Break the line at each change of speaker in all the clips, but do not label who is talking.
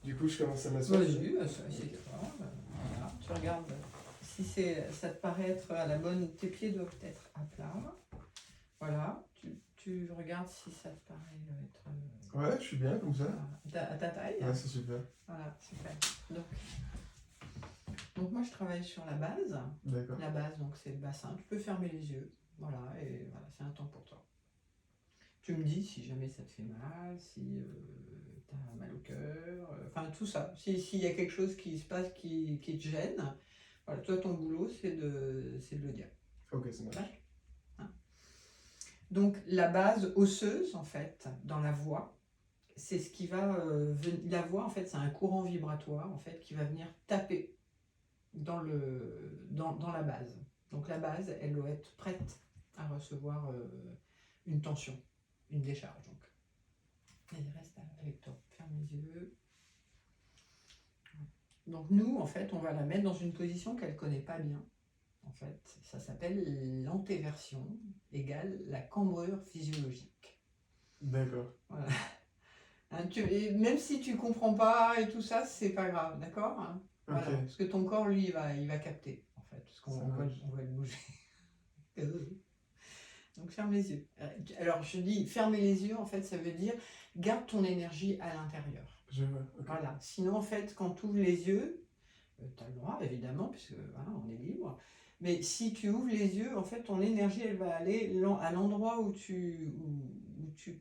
Du coup, je commence à m'asseoir.
Vas-y, assieds-toi. Voilà. Tu regardes si ça te paraît être à la bonne. Tes pieds doivent être à plat. Voilà. Tu regardes si ça te paraît être.
Ouais, je suis bien comme ça.
À ta taille.
Ouais, c'est super.
Voilà, super. Donc moi je travaille sur la base.
D'accord.
La base, donc c'est le bassin. Tu peux fermer les yeux. Voilà, et voilà, c'est un temps pour toi. Tu me dis si jamais ça te fait mal, si tu as mal au cœur, enfin tout ça. S'il y a quelque chose qui se passe qui te gêne, voilà, toi ton boulot c'est de le dire.
Ok, ça marche.
Hein. Donc la base osseuse en fait, dans la voix, c'est ce qui va la voix en fait c'est un courant vibratoire en fait qui va venir taper dans la base. Donc la base elle doit être prête à recevoir une tension, une décharge donc. Vas-y, reste avec toi, ferme les yeux. Donc nous en fait on va la mettre dans une position qu'elle connaît pas bien. En fait ça s'appelle l'antéversion égale la cambrure physiologique.
D'accord.
Voilà. Hein, même si tu comprends pas et tout ça, c'est pas grave, d'accord, hein. Voilà,
Ok.
parce que ton corps, lui, il va capter, en fait, parce qu'on va le bouger. Donc ferme les yeux. Alors je dis fermer les yeux, en fait, ça veut dire garde ton énergie à l'intérieur.
Je vois. Okay.
Voilà. Sinon, en fait, quand tu ouvres les yeux, tu as le droit, évidemment, puisque voilà, on est libre. Mais si tu ouvres les yeux, en fait, ton énergie, elle va aller à l'endroit où tu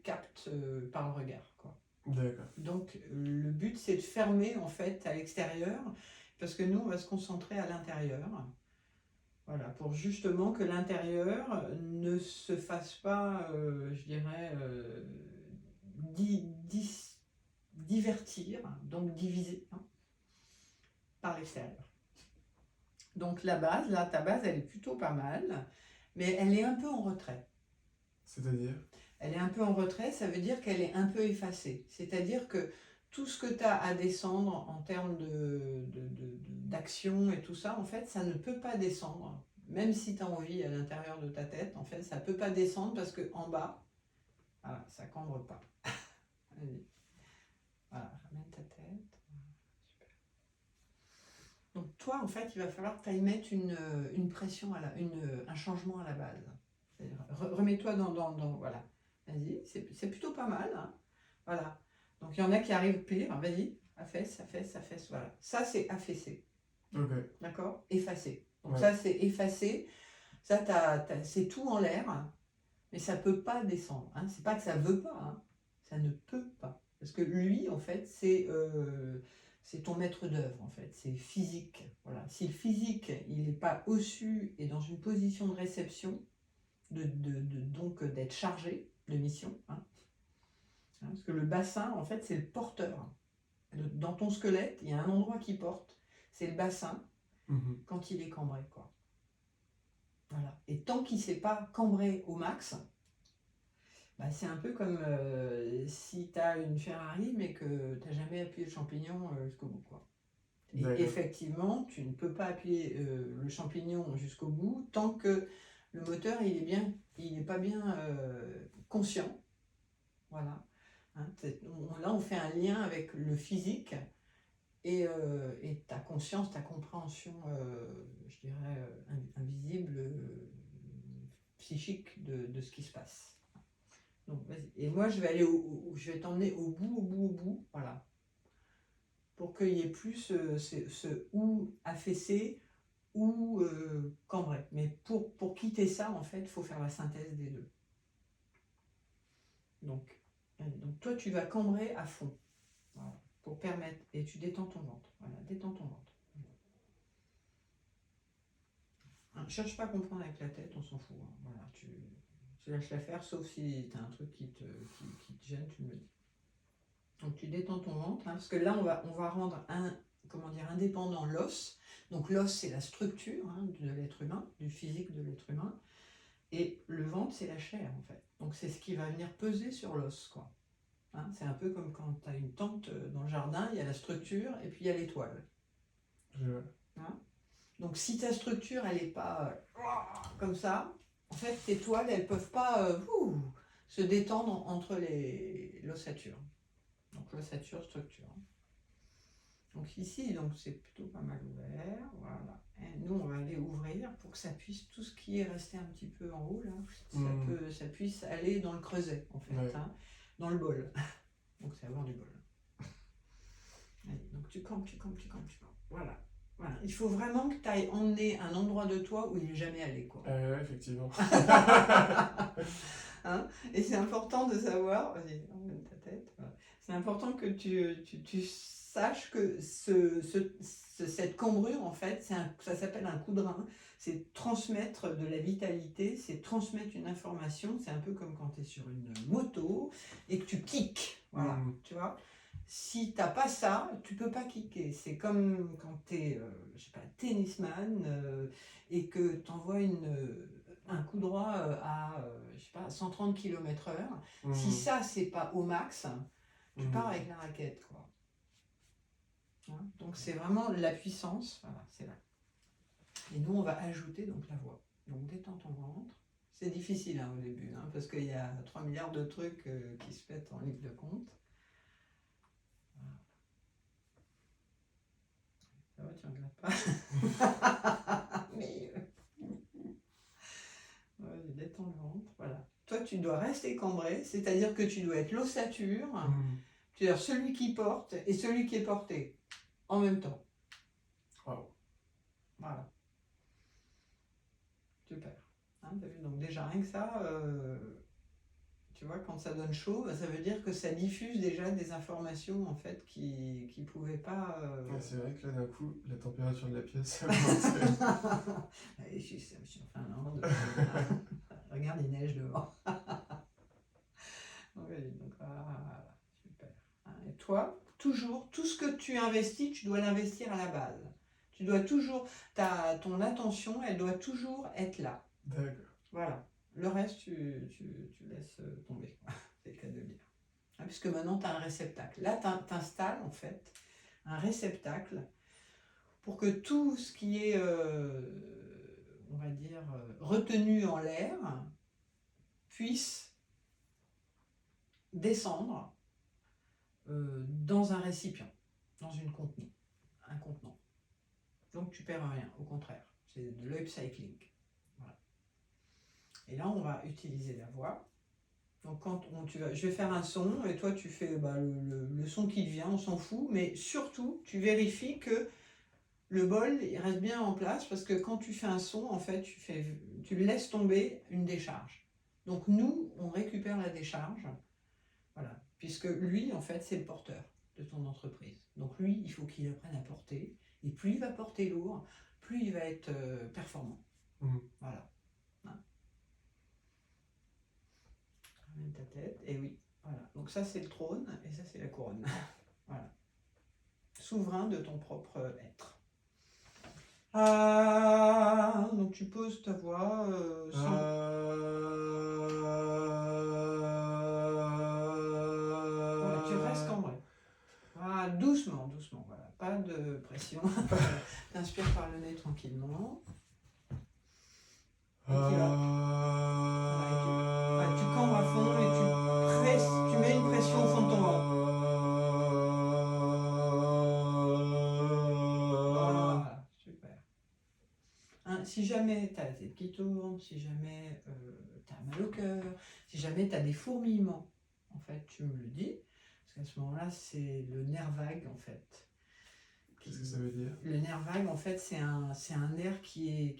captes par le regard, quoi.
D'accord.
Donc le but c'est de fermer en fait à l'extérieur parce que nous on va se concentrer à l'intérieur. Voilà, pour justement que l'intérieur ne se fasse pas, je dirais, divertir, donc diviser hein, par l'extérieur. Donc la base, là ta base elle est plutôt pas mal, mais elle est un peu en retrait.
C'est-à-dire ?
Elle est un peu en retrait, ça veut dire qu'elle est un peu effacée. C'est-à-dire que tout ce que tu as à descendre en termes d'action et tout ça, en fait, ça ne peut pas descendre. Même si tu as envie à l'intérieur de ta tête, en fait, ça ne peut pas descendre parce qu'en bas, voilà, ça ne cambre pas. Allez. Voilà, ramène ta tête. Super. Donc toi, en fait, il va falloir que tu ailles mettre une pression, un changement à la base. Remets-toi voilà. Vas-y, c'est plutôt pas mal. Hein. Voilà. Donc il y en a qui arrivent pire. Vas-y, affaisse, voilà. Ça, c'est affaisser.
Ok.
D'accord ? Effacer. Donc
ouais.
ça, c'est effacer. Ça, c'est tout en l'air, mais ça ne peut pas descendre. Hein. C'est pas que ça ne veut pas. Hein. Ça ne peut pas. Parce que lui, en fait, c'est ton maître d'œuvre, en fait. C'est physique. Voilà. Si le physique, il n'est pas au-dessus et dans une position de réception, donc d'être chargé de mission. Hein. Parce que le bassin, en fait, c'est le porteur. Dans ton squelette, il y a un endroit qui porte. C'est le bassin quand il est cambré. Quoi. Voilà. Et tant qu'il ne s'est pas cambré au max, bah, c'est un peu comme si tu as une Ferrari mais que tu n'as jamais appuyé le champignon jusqu'au bout. Quoi. Et effectivement, tu ne peux pas appuyer le champignon jusqu'au bout tant que le moteur il n'est pas bien conscient. Voilà. Hein, là, on fait un lien avec le physique et ta conscience, ta compréhension, je dirais, invisible, psychique de ce qui se passe. Donc, vas-y. Et moi, je vais t'emmener au bout, voilà. Pour qu'il y ait plus ce ou affaissé ou cambré. Mais pour quitter ça, en fait, il faut faire la synthèse des deux. Donc toi, tu vas cambrer à fond. Voilà, pour permettre, et tu détends ton ventre. Voilà, détends ton ventre. Ne cherche pas à comprendre avec la tête, on s'en fout. Hein. Voilà, tu lâches la faire, sauf si tu as un truc qui te gêne, tu me le dis. Donc tu détends ton ventre, hein, parce que là, on va rendre indépendant l'os. Donc l'os, c'est la structure hein, de l'être humain, du physique de l'être humain. Et le ventre, c'est la chair, en fait. Donc c'est ce qui va venir peser sur l'os, quoi. Hein, c'est un peu comme quand tu as une tente dans le jardin, il y a la structure et puis il y a l'étoile. Hein, donc si ta structure, elle n'est pas comme ça, en fait, tes toiles, elles ne peuvent pas se détendre entre l'ossature. Donc l'ossature, structure. Donc ici, donc c'est plutôt pas mal ouvert, voilà. Et nous, on va aller ouvrir pour que ça puisse, tout ce qui est resté un petit peu en haut, là, ça puisse aller dans le creuset, en fait,
Ouais.
hein, dans le bol. Donc c'est avoir du bol. Allez, donc tu campes, tu campes, tu campes, tu campes. Voilà. Voilà. Il faut vraiment que tu ailles emmener un endroit de toi où il n'est jamais allé, quoi.
Ouais, effectivement.
Hein, et c'est important de savoir, vas-y, emmène ta tête, voilà. C'est important que tu saches que cette cambrure, en fait, ça s'appelle un coup de rein. C'est transmettre de la vitalité, c'est transmettre une information. C'est un peu comme quand tu es sur une moto et que tu kicks. Voilà, tu vois. Si tu n'as pas ça, tu peux pas kicker. C'est comme quand tu es, je sais pas, tennisman et que tu envoies un coup droit à je sais pas, 130 km/h. Si ça, c'est pas au max, tu pars avec la raquette, quoi. Hein, donc c'est vraiment la puissance, voilà, c'est là. Et nous, on va ajouter donc la voix. Donc détends ton ventre. C'est difficile hein, au début, hein, parce qu'il y a 3 milliards de trucs qui se mettent en ligne de compte. Voilà. Ça va, tu regrettes pas. Mais ouais, détends le ventre, voilà. Toi, tu dois rester cambré, c'est-à-dire que tu dois être l'ossature, c'est-à-dire celui qui porte et celui qui est porté en même temps.
Wow.
Voilà. Super. Hein, t'as vu, donc déjà rien que ça, tu vois, quand ça donne chaud, ça veut dire que ça diffuse déjà des informations en fait qui pouvaient pas.
Ouais, c'est vrai que là d'un coup, la température de la pièce a augmenté.
Allez, je suis en Finlande. Regarde, il neige dehors. Oui, donc voilà, super. Hein, et toi, toujours, tout ce que tu investis, tu dois l'investir à la base. Tu dois toujours, ton attention, elle doit toujours être là.
D'accord.
Voilà. Le reste, tu laisses tomber. C'est le cas de le dire. Hein, puisque maintenant, tu as un réceptacle. Là, tu installes en fait un réceptacle pour que tout ce qui est, on va dire, retenu en l'air puisse descendre dans un récipient, dans un contenant. Donc tu perds rien, au contraire. C'est de l'upcycling. Voilà. Et là, on va utiliser la voix. Donc quand je vais faire un son et toi tu fais le son qui te vient, on s'en fout, mais surtout tu vérifies que le bol il reste bien en place parce que quand tu fais un son, en fait, tu laisses tomber une décharge. Donc nous, on récupère la décharge, voilà, puisque lui, en fait, c'est le porteur de ton entreprise. Donc lui, il faut qu'il apprenne à porter, et plus il va porter lourd, plus il va être performant. Voilà. Hein. Ramène ta tête, et oui, voilà. Donc ça, c'est le trône, et ça, c'est la couronne. Voilà. Souverain de ton propre être. Donc tu poses ta voix sans... Voilà, tu restes cambré. Voilà, doucement, doucement, voilà. Pas de pression. T'inspires par le nez tranquillement. Et tu vas. Voilà, tu cambres à fond et tu mets une pression au fond de ton ventre. Voilà, super. Hein, si jamais tu as la tête qui tourne, si jamais tu as mal au cœur, si jamais tu as des fourmillements, en fait, tu me le dis. Parce qu'à ce moment-là, c'est le nerf vague, en fait.
Qu'est-ce que ça veut dire?
Le nerf vague, en fait, c'est un nerf qui est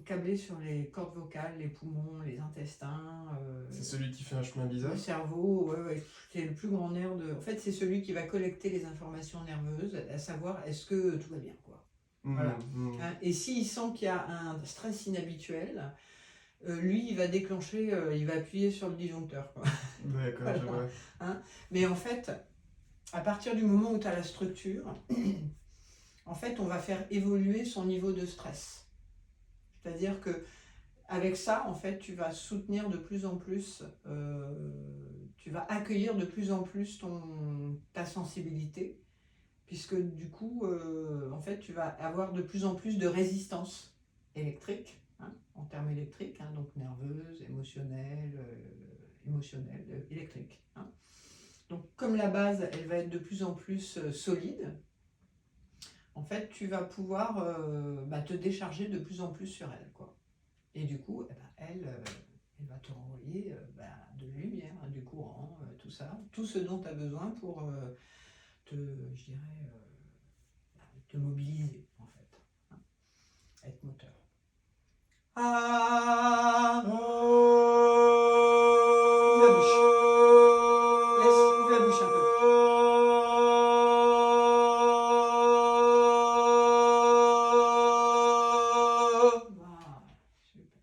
câblé sur les cordes vocales, les poumons, les intestins.
C'est celui qui fait un chemin bizarre?
Le cerveau, ouais. C'est le plus grand nerf de... En fait, c'est celui qui va collecter les informations nerveuses, à savoir est-ce que tout va bien, quoi. Voilà. Hein, et s'il sent qu'il y a un stress inhabituel, lui, il va déclencher, il va appuyer sur le disjoncteur, quoi.
D'accord,
Voilà.
je vois.
Hein, mais en fait, à partir du moment où tu as la structure, en fait, on va faire évoluer son niveau de stress. C'est-à-dire que avec ça, en fait, tu vas soutenir de plus en plus, tu vas accueillir de plus en plus ta sensibilité, puisque du coup, en fait, tu vas avoir de plus en plus de résistance électrique, hein, en termes électriques, hein, donc nerveuse, émotionnelle, électrique. Hein. Donc, comme la base, elle va être de plus en plus solide, en fait, tu vas pouvoir te décharger de plus en plus sur elle, quoi. Et du coup, eh ben, elle va te renvoyer de la lumière, hein, du courant, tout ça, tout ce dont tu as besoin pour je dirais, te mobiliser, en fait, hein, être moteur. Ah, ouvre la bouche. Ouvre la bouche un peu. Voilà, super.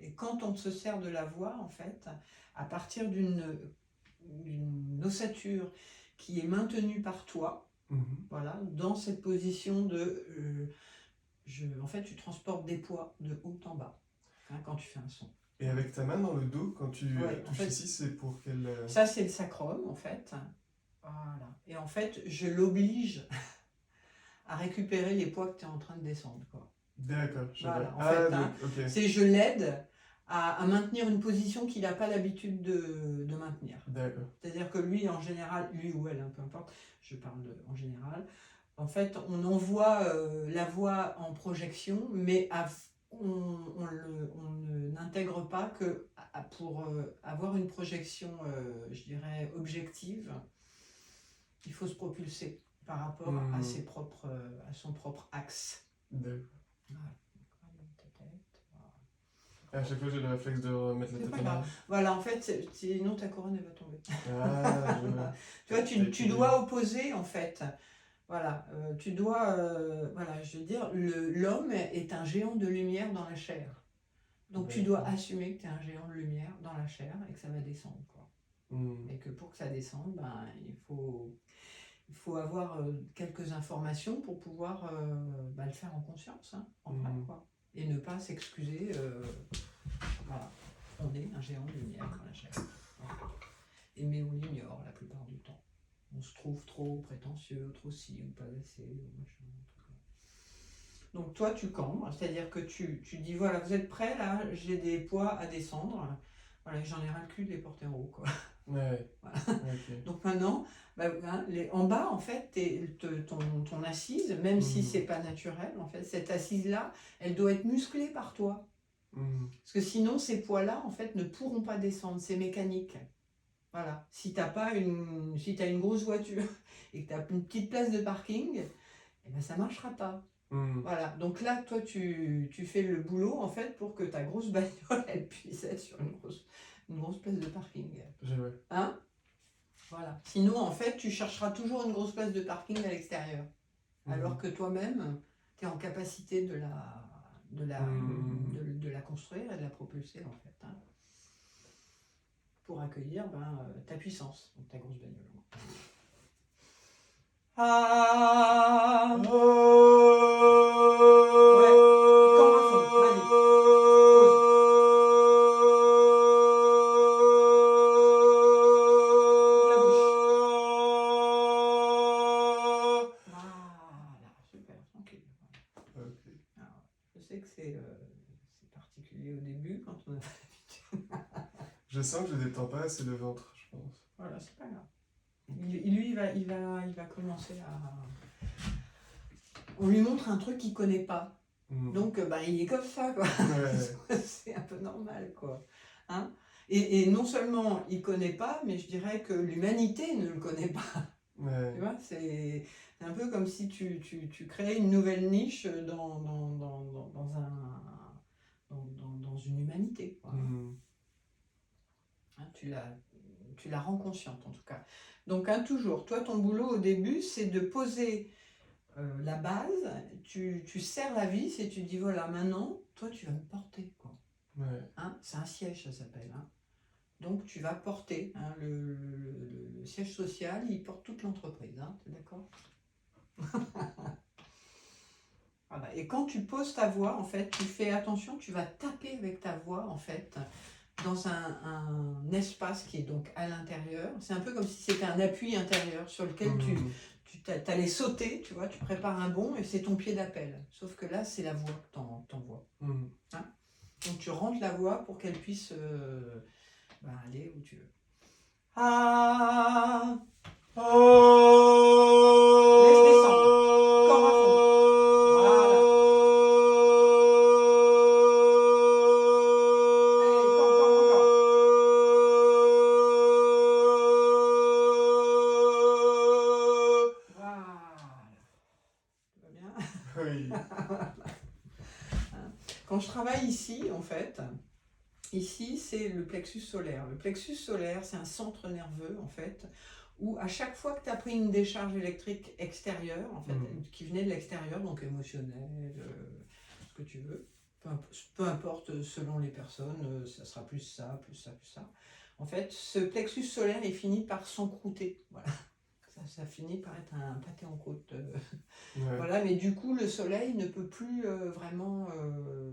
Et quand on se sert de la voix, en fait, à partir d'une ossature qui est maintenue par toi, voilà, dans cette position de... en fait, tu transportes des poids de haut en bas, hein, quand tu fais un son.
Et avec ta main dans le dos, quand tu
Ouais, en
touches
fait,
ici, c'est pour quelle...
ça, c'est le sacrum, en fait. Voilà. Et en fait, je l'oblige à récupérer les poids que tu es en train de descendre, quoi.
D'accord, je
Voilà,
vois.
en
Ah,
fait,
donc,
hein,
ok.
c'est je l'aide à maintenir une position qu'il n'a pas l'habitude de maintenir.
D'accord.
C'est-à-dire que lui, en général, lui ou elle, hein, peu importe, je parle en général, en fait, on envoie la voix en projection, mais on n'intègre pas que pour avoir une projection, je dirais, objective, il faut se propulser par rapport à son propre axe.
D'accord.
Voilà.
À chaque fois, j'ai le réflexe de remettre la
C'est
tête
pas
en
grave.
arrière.
Voilà, en fait, sinon ta couronne elle va tomber.
Ah, je vois.
Tu vois, tu dois opposer en fait. Voilà, tu dois, voilà, je veux dire, l'homme est un géant de lumière dans la chair. Donc tu dois assumer que tu es un géant de lumière dans la chair et que ça va descendre, quoi. Et que pour que ça descende, il faut avoir quelques informations pour pouvoir le faire en conscience, hein, en vrai, quoi. Et ne pas s'excuser. Voilà, on est un géant de lumière dans la chair. Voilà. Mais on l'ignore la plupart du temps. On se trouve trop prétentieux, trop ci ou pas assez, machin, donc toi tu cambres, c'est-à-dire que tu dis voilà, vous êtes prêts là, j'ai des poids à descendre, voilà, j'en ai ras le cul de les porter en haut, quoi.
Ouais.
Voilà.
Okay.
Donc maintenant, en bas en fait, ton assise, même si c'est pas naturel, en fait, cette assise là, elle doit être musclée par toi. Parce que sinon ces poids là en fait ne pourront pas descendre, c'est mécanique. Voilà. Si t'as une grosse voiture et que tu as une petite place de parking, eh ben ça marchera pas. Voilà, donc là, toi, tu fais le boulot, en fait, pour que ta grosse bagnole, elle puisse être sur une grosse place de parking.
Je vois.
Hein? Voilà. Sinon, en fait, tu chercheras toujours une grosse place de parking à l'extérieur. Alors que toi-même, tu es en capacité de la construire et de la propulser, en fait. Hein, pour accueillir ta puissance, donc ta grosse bagnole. Ah. Ouais, cambre à fond, vas-y. Pose. Ouvre la bouche. Voilà, super, tranquille.
Okay.
Alors, je sais que c'est particulier au début quand on a
Je sens que je détends pas assez le ventre, je pense.
Voilà, c'est pas grave. Lui, il va commencer à... On lui montre un truc qu'il connaît pas. Donc, il est comme ça, quoi. Ouais. C'est un peu normal, quoi. Hein, et non seulement il connaît pas, mais je dirais que l'humanité ne le connaît pas. Ouais. Tu vois, c'est un peu comme si tu créais une nouvelle niche dans une humanité, quoi. Hein, tu la rends consciente, en tout cas. Donc, toujours, toi, ton boulot au début, c'est de poser la base, tu serres la vis et tu dis voilà, maintenant, toi tu vas me porter, quoi. Ouais. Hein, c'est un siège, ça s'appelle. Hein. Donc tu vas porter, hein, le siège social, il porte toute l'entreprise, hein, t'es d'accord? Voilà. Et quand tu poses ta voix, en fait, tu fais attention, tu vas taper avec ta voix, en fait, dans un espace qui est donc à l'intérieur. C'est un peu comme si c'était un appui intérieur sur lequel tu allais sauter, tu vois, tu prépares un bond et c'est ton pied d'appel. Sauf que là, c'est la voix que t'envoies. Hein, donc tu rentres la voix pour qu'elle puisse aller où tu veux. Ah. Laisse descendre. Corps à quand je travaille ici, en fait, ici, c'est le plexus solaire. Le plexus solaire, c'est un centre nerveux, en fait, où à chaque fois que tu as pris une décharge électrique extérieure, en fait, qui venait de l'extérieur, donc émotionnelle, ce que tu veux, peu importe selon les personnes, ça sera plus ça, plus ça, plus ça. En fait, ce plexus solaire, il finit par s'encrouter. Voilà. Ça finit par être un pâté en croûte.
Ouais.
Voilà, mais du coup, le soleil ne peut plus vraiment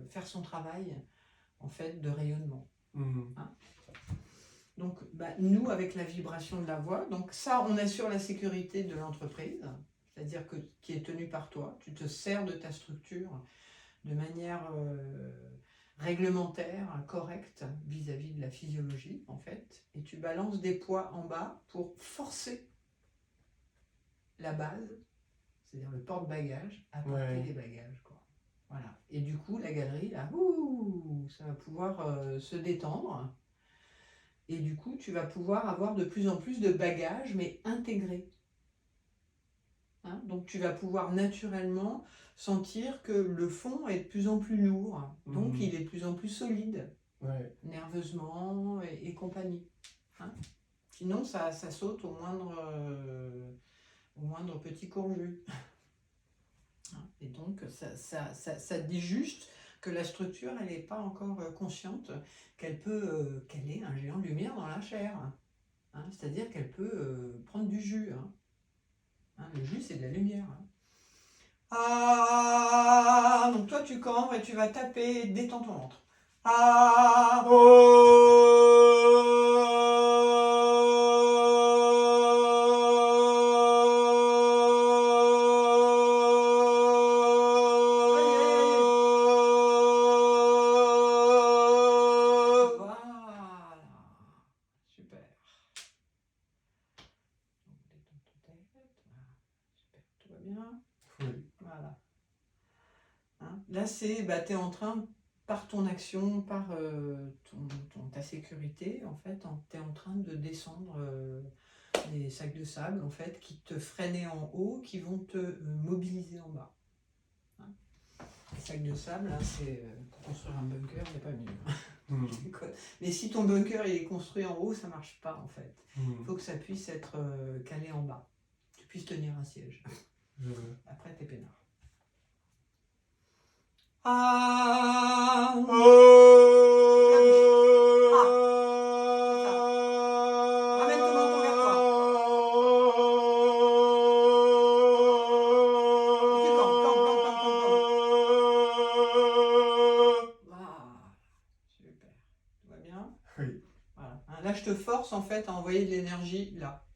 faire son travail, en fait, de rayonnement. Hein. Donc, nous, avec la vibration de la voix, donc ça, on assure la sécurité de l'entreprise, c'est-à-dire qui est tenue par toi. Tu te sers de ta structure de manière réglementaire, correcte, vis-à-vis de la physiologie, en fait, et tu balances des poids en bas pour forcer la base, c'est-à-dire le porte-bagages, à porter des bagages, quoi. Voilà. Et du coup, la galerie, là, ça va pouvoir se détendre. Et du coup, tu vas pouvoir avoir de plus en plus de bagages, mais intégrés. Hein, donc, tu vas pouvoir naturellement sentir que le fond est de plus en plus lourd. Donc, il est de plus en plus solide, nerveusement et compagnie. Hein. Sinon, ça saute au moindre petit courju. Et donc, ça dit juste que la structure, elle n'est pas encore consciente qu'elle est un géant de lumière dans la chair. Hein, c'est-à-dire qu'elle peut prendre du jus. Hein. Hein, le jus, c'est de la lumière. Hein. Ah, donc toi, tu cambres et tu vas taper, détends ton ventre. Ah, là, c'est, tu es en train, par ton action, par ta sécurité, en fait, tu es en train de descendre les sacs de sable, en fait, qui te freinaient en haut, qui vont te mobiliser en bas. Hein. Les sacs de sable, hein, c'est pour construire un bunker, il n'y a pas mieux. Mais si ton bunker il est construit en haut, ça ne marche pas, en fait. Il faut que ça puisse être calé en bas. Tu puisses tenir un siège. Après, t'es peinard. Ah, ramène ton menton vers toi. Et tu campes. Ah, super. Tout va bien?
Oui.
Voilà. Hein, là, je te force en fait à envoyer de l'énergie là.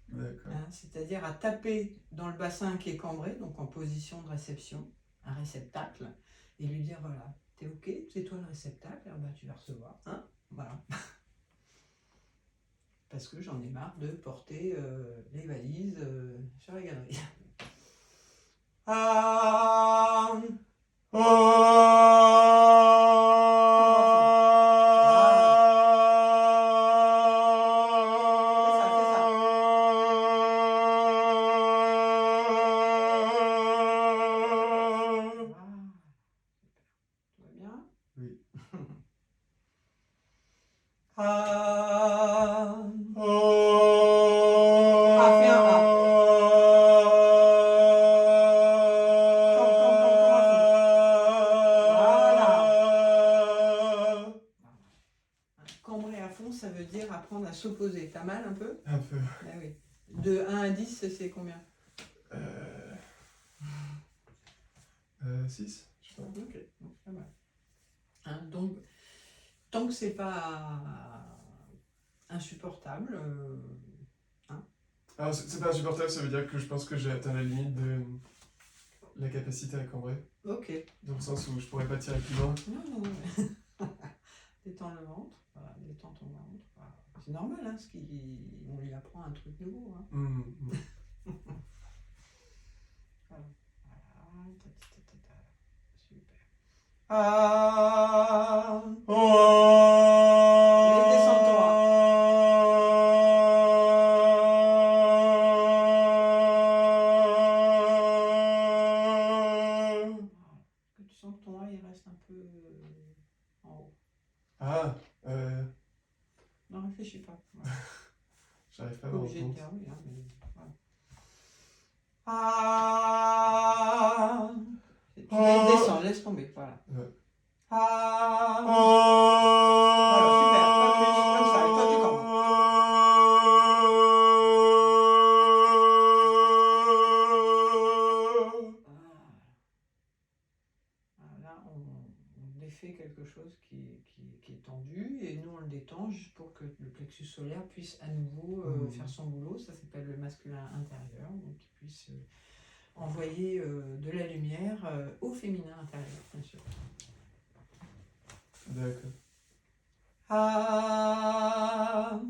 D'accord.
Hein, c'est-à-dire à taper dans le bassin qui est cambré, donc en position de réception, un réceptacle, et lui dire voilà, t'es ok, c'est toi le réceptacle, alors tu vas recevoir. Hein, voilà. Parce que j'en ai marre de porter les valises sur la galerie. Ah, Cambrer à fond, ça veut dire apprendre à s'opposer. T'as mal un peu?
Un peu.
Ben oui. De 1 à 10, c'est combien?
6, je pense.
Ok, donc pas mal. Hein, donc, tant que c'est pas insupportable,
Alors, c'est pas insupportable, ça veut dire que je pense que j'ai atteint la limite de la capacité à cambrer.
ok.
Dans le sens où je pourrais pas tirer plus loin.
Non. Détends le ventre, voilà, détends ton ventre. Voilà. C'est normal, hein, on lui apprend un truc nouveau. Hein. Voilà. Super. Descends-toi. Tu sens que ton œil reste un peu
J'arrive pas à
Pas
me rendre
obligé de
compte.
dire oui, hein, mais voilà. Ah. Tu descends, laisse tomber, voilà.
Ouais.
Ah. Voilà, super, pas plus, comme ça, et toi tu commences. Là, on défait quelque chose qui est tendu et nous on le détend juste pour que le plexus solaire puisse à nouveau faire son boulot. Ça s'appelle le masculin intérieur, donc il puisse envoyer de la lumière au féminin intérieur, bien sûr.
D'accord.
Ah.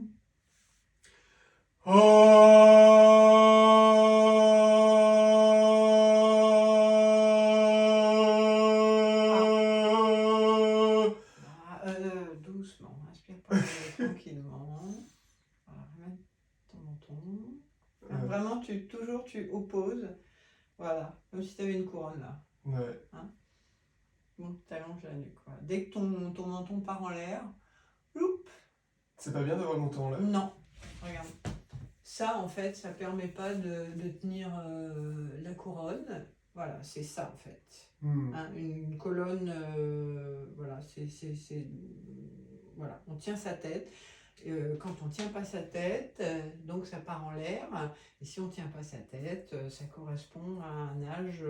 Doucement, inspire par le nez tranquillement. Voilà, remets ton menton. Vraiment, toujours tu opposes. Voilà, comme si tu avais une couronne là.
Ouais.
Hein, bon, t'allonges la nuque. Voilà. Dès que ton menton part en l'air, loup.
C'est pas bien d'avoir le menton en l'air?
Non, regarde. Ça, en fait, ça permet pas de tenir la couronne. Voilà, c'est ça, en fait. Hein, une colonne, voilà, voilà, on tient sa tête. Quand on ne tient pas sa tête, donc ça part en l'air. Et si on ne tient pas sa tête, ça correspond à un âge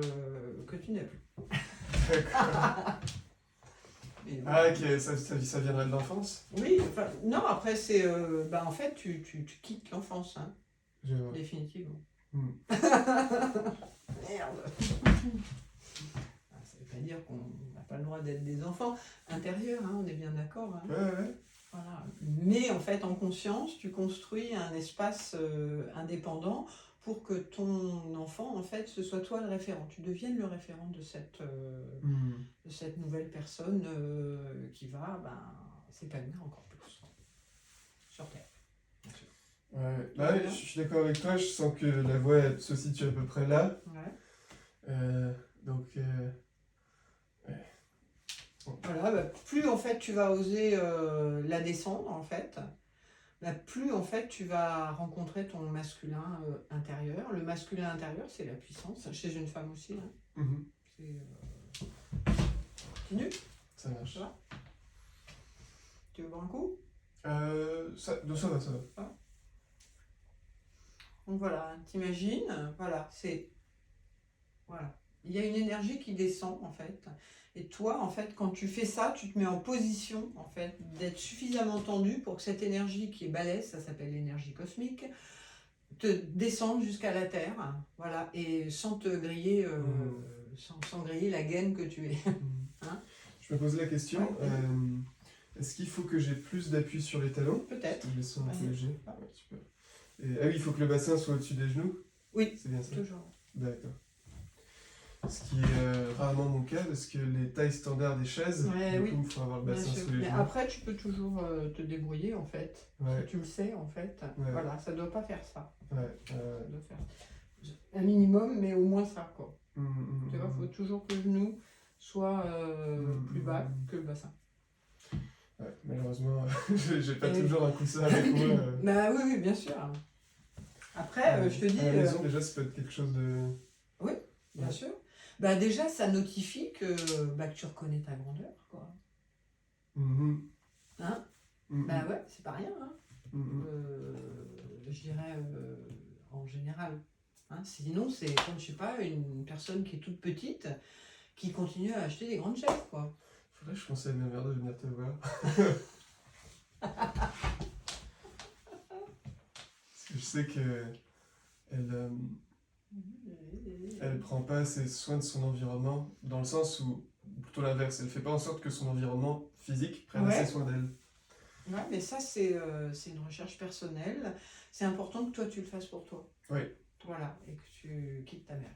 que tu n'as plus.
D'accord.
Mais bon.
Ah, ok, ça viendrait de l'enfance?
Oui, enfin, non, après, c'est. En fait, tu quittes l'enfance, hein,
Je vois.
définitivement. Merde. Ça veut pas dire qu'on n'a pas le droit d'être des enfants intérieurs, hein, on est bien d'accord. Hein.
Ouais.
Voilà. Mais en fait, en conscience, tu construis un espace indépendant pour que ton enfant, en fait, ce soit toi le référent. Tu deviennes le référent de cette nouvelle personne qui va s'épanouir encore plus sur Terre. Bien sûr.
Ouais. Là, je suis d'accord avec toi, je sens que la voie elle se situe à peu près là.
Ouais.
Donc,
Voilà, plus en fait tu vas oser la descendre, en fait, plus en fait tu vas rencontrer ton masculin intérieur. Le masculin intérieur, c'est la puissance, chez une femme aussi. Hein. C'est continue.
Ça marche.
Ça va? Tu veux boire un coup?
Ça va.
Donc voilà, t'imagines, voilà, voilà. Il y a une énergie qui descend en fait. Et toi, en fait, quand tu fais ça, tu te mets en position en fait d'être suffisamment tendu pour que cette énergie qui est balèze, ça s'appelle l'énergie cosmique, te descende jusqu'à la terre, voilà, et sans te griller, sans griller la gaine que tu es. Hein?
Je me pose la question,
ouais.
Est-ce qu'il faut que j'ai plus d'appui sur les talons?
Peut-être.
Je les sens un peu légers. Ah ouais, super. Et, oui, il faut que le bassin soit au-dessus des genoux?
Oui,
c'est bien ça?
Toujours.
D'accord. Ce qui est rarement mon cas, parce que les tailles standards des chaises, du coup, il faut avoir le bassin sous les
Mais
genoux.
après, tu peux toujours te débrouiller, en fait. Si tu le sais, en fait.
Ouais.
Voilà, ça doit pas faire ça.
Ça
doit faire un minimum, mais au moins ça, quoi. Tu vois, il faut toujours que le genou soit plus bas que le bassin.
Ouais, malheureusement, j'ai pas toujours un coussin avec moi.
Oui, bien sûr. Après, je te dis...
À la maison, déjà, ça peut être quelque chose de...
Oui, bien sûr. Déjà, ça notifie que tu reconnais ta grandeur, quoi. Hein? Ouais, c'est pas rien, hein. Je dirais en général. Hein? Sinon, c'est comme, je sais pas, une personne qui est toute petite qui continue à acheter des grandes chaises, quoi.
Faudrait que je conseille à ma mère de venir te voir. Parce que je sais que elle prend pas assez soin de son environnement, dans le sens où, plutôt l'inverse, elle fait pas en sorte que son environnement physique prenne assez soin d'elle.
Ouais, mais ça, c'est une recherche personnelle. C'est important que toi, tu le fasses pour toi.
Oui.
Voilà, et que tu quittes ta mère.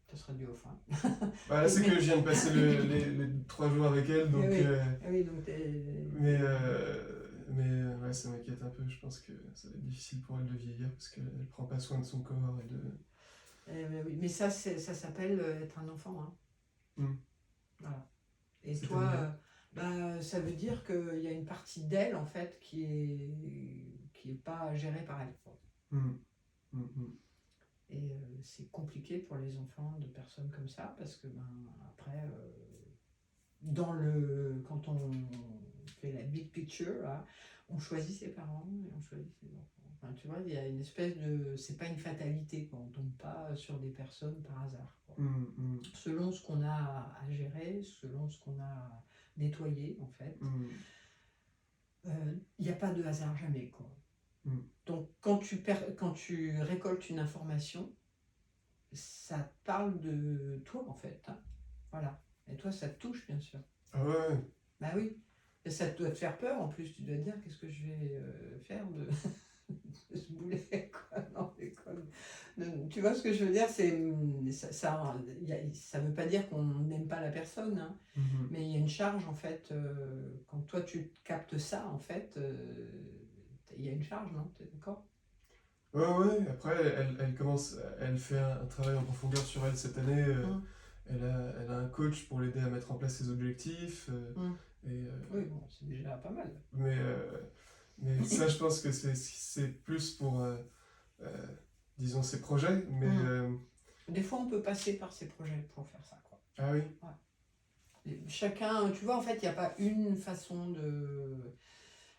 Ça sera du off. Hein.
Là, c'est que je viens de passer les 3 jours avec elle, donc... Mais ouais, ça m'inquiète un peu. Je pense que ça va être difficile pour elle de vieillir, parce qu'elle prend pas soin de son corps et de...
oui, mais ça s'appelle être un enfant. Hein. Voilà. Et toi... ça veut dire qu'il y a une partie d'elle en fait qui qui n'est pas gérée par elle, quoi. Et c'est compliqué pour les enfants de personnes comme ça, parce que après, quand on fait la big picture, là, on choisit ses parents et on choisit ses enfants. Enfin, tu vois, il y a une espèce de... C'est pas une fatalité, quoi. On tombe pas sur des personnes par hasard, quoi. Selon ce qu'on a à gérer, selon ce qu'on a à nettoyer, en fait, il n'y a pas de hasard jamais, quoi. Donc, quand tu récoltes une information, ça parle de toi, en fait, hein. Voilà. Et toi, ça te touche, bien sûr.
Ah ouais.
Bah oui. Et ça doit te faire peur, en plus. Tu dois te dire, qu'est-ce que je vais faire de ce boulet, quoi. Non, tu vois ce que je veux dire, ça veut pas dire qu'on n'aime pas la personne, hein, mais il y a une charge, en fait. Quand toi, tu captes ça, en fait, il y a une charge, non? T'es d'accord?
Ouais. Après, elle fait un travail en profondeur sur elle cette année. Elle a un coach pour l'aider à mettre en place ses objectifs.
Oui, bon, c'est déjà pas mal.
Mais ça, je pense que c'est plus pour, disons, ses projets.
Des fois, on peut passer par ses projets pour faire ça, quoi.
Ah oui.
Ouais. Et chacun, tu vois, en fait, il n'y a pas une façon de...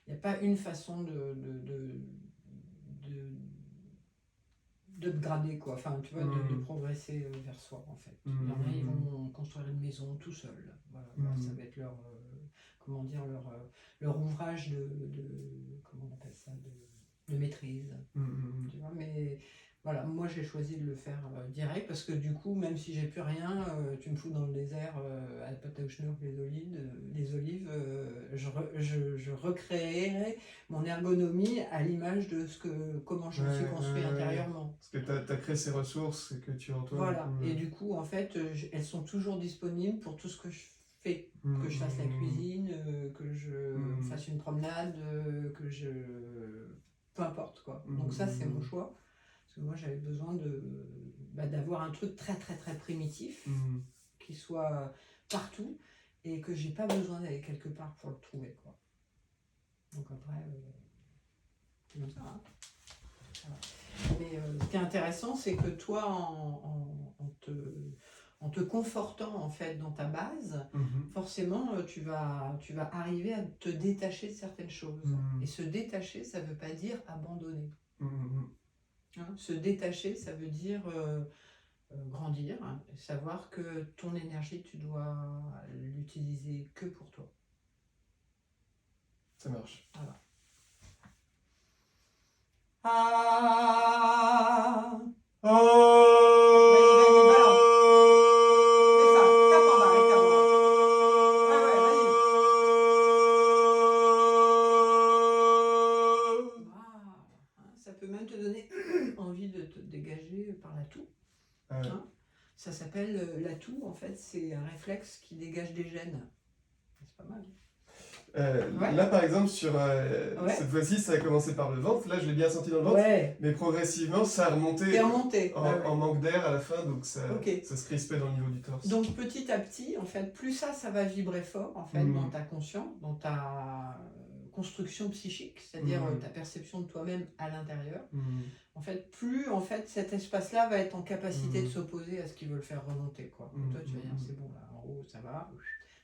Il n'y a pas une façon de grader, quoi. Enfin, tu vois, de progresser vers soi, en fait. Il y en a, ils vont construire une maison tout seuls. Voilà, ça va être leur... comment dire, leur ouvrage comment on appelle ça, de maîtrise. Tu vois, mais voilà, moi j'ai choisi de le faire direct parce que du coup, même si j'ai plus rien, tu me fous dans le désert à la pâte à Auchnur, les olives, je recréerai mon ergonomie à l'image de comment je me suis construit intérieurement.
Parce que tu as créé ces ressources et que tu entoures.
Voilà, et du coup, en fait, elles sont toujours disponibles pour tout ce que je fais. Que je fasse la cuisine, que je fasse une promenade, peu importe, quoi. Donc ça, c'est mon choix. Parce que moi, j'avais besoin d'avoir un truc très, très, très primitif, qui soit partout, et que j'ai pas besoin d'aller quelque part pour le trouver, quoi. Donc après, c'est comme ça, hein. Voilà. Mais ce qui est intéressant, c'est que toi, en te confortant en fait dans ta base, forcément tu vas arriver à te détacher de certaines choses. Et se détacher, ça ne veut pas dire abandonner. Hein, se détacher, ça veut dire grandir, hein, savoir que ton énergie, tu dois l'utiliser que pour toi.
Ça marche.
Voilà. Ah. Vas-y, balance. C'est ça, tape en bas avec ta voix. Ouais, vas-y. Wow. Ça peut même te donner envie de te dégager par la toux. Hein, ça s'appelle la toux, en fait, c'est un réflexe qui dégage des gènes. C'est pas mal.
Là, par exemple, cette fois-ci, ça a commencé par le ventre. Là, je l'ai bien senti dans le ventre. Mais progressivement, ça a remonté en manque d'air à la fin, donc ça se crispait dans le niveau du torse.
Donc, petit à petit, en fait, plus ça va vibrer fort, en fait, dans ta conscience, dans ta construction psychique, c'est-à-dire ta perception de toi-même à l'intérieur. En fait, plus en fait, cet espace-là va être en capacité de s'opposer à ce qu'ils veulent faire remonter, quoi. Et toi, tu vas dire, c'est bon, là, en haut, ça va.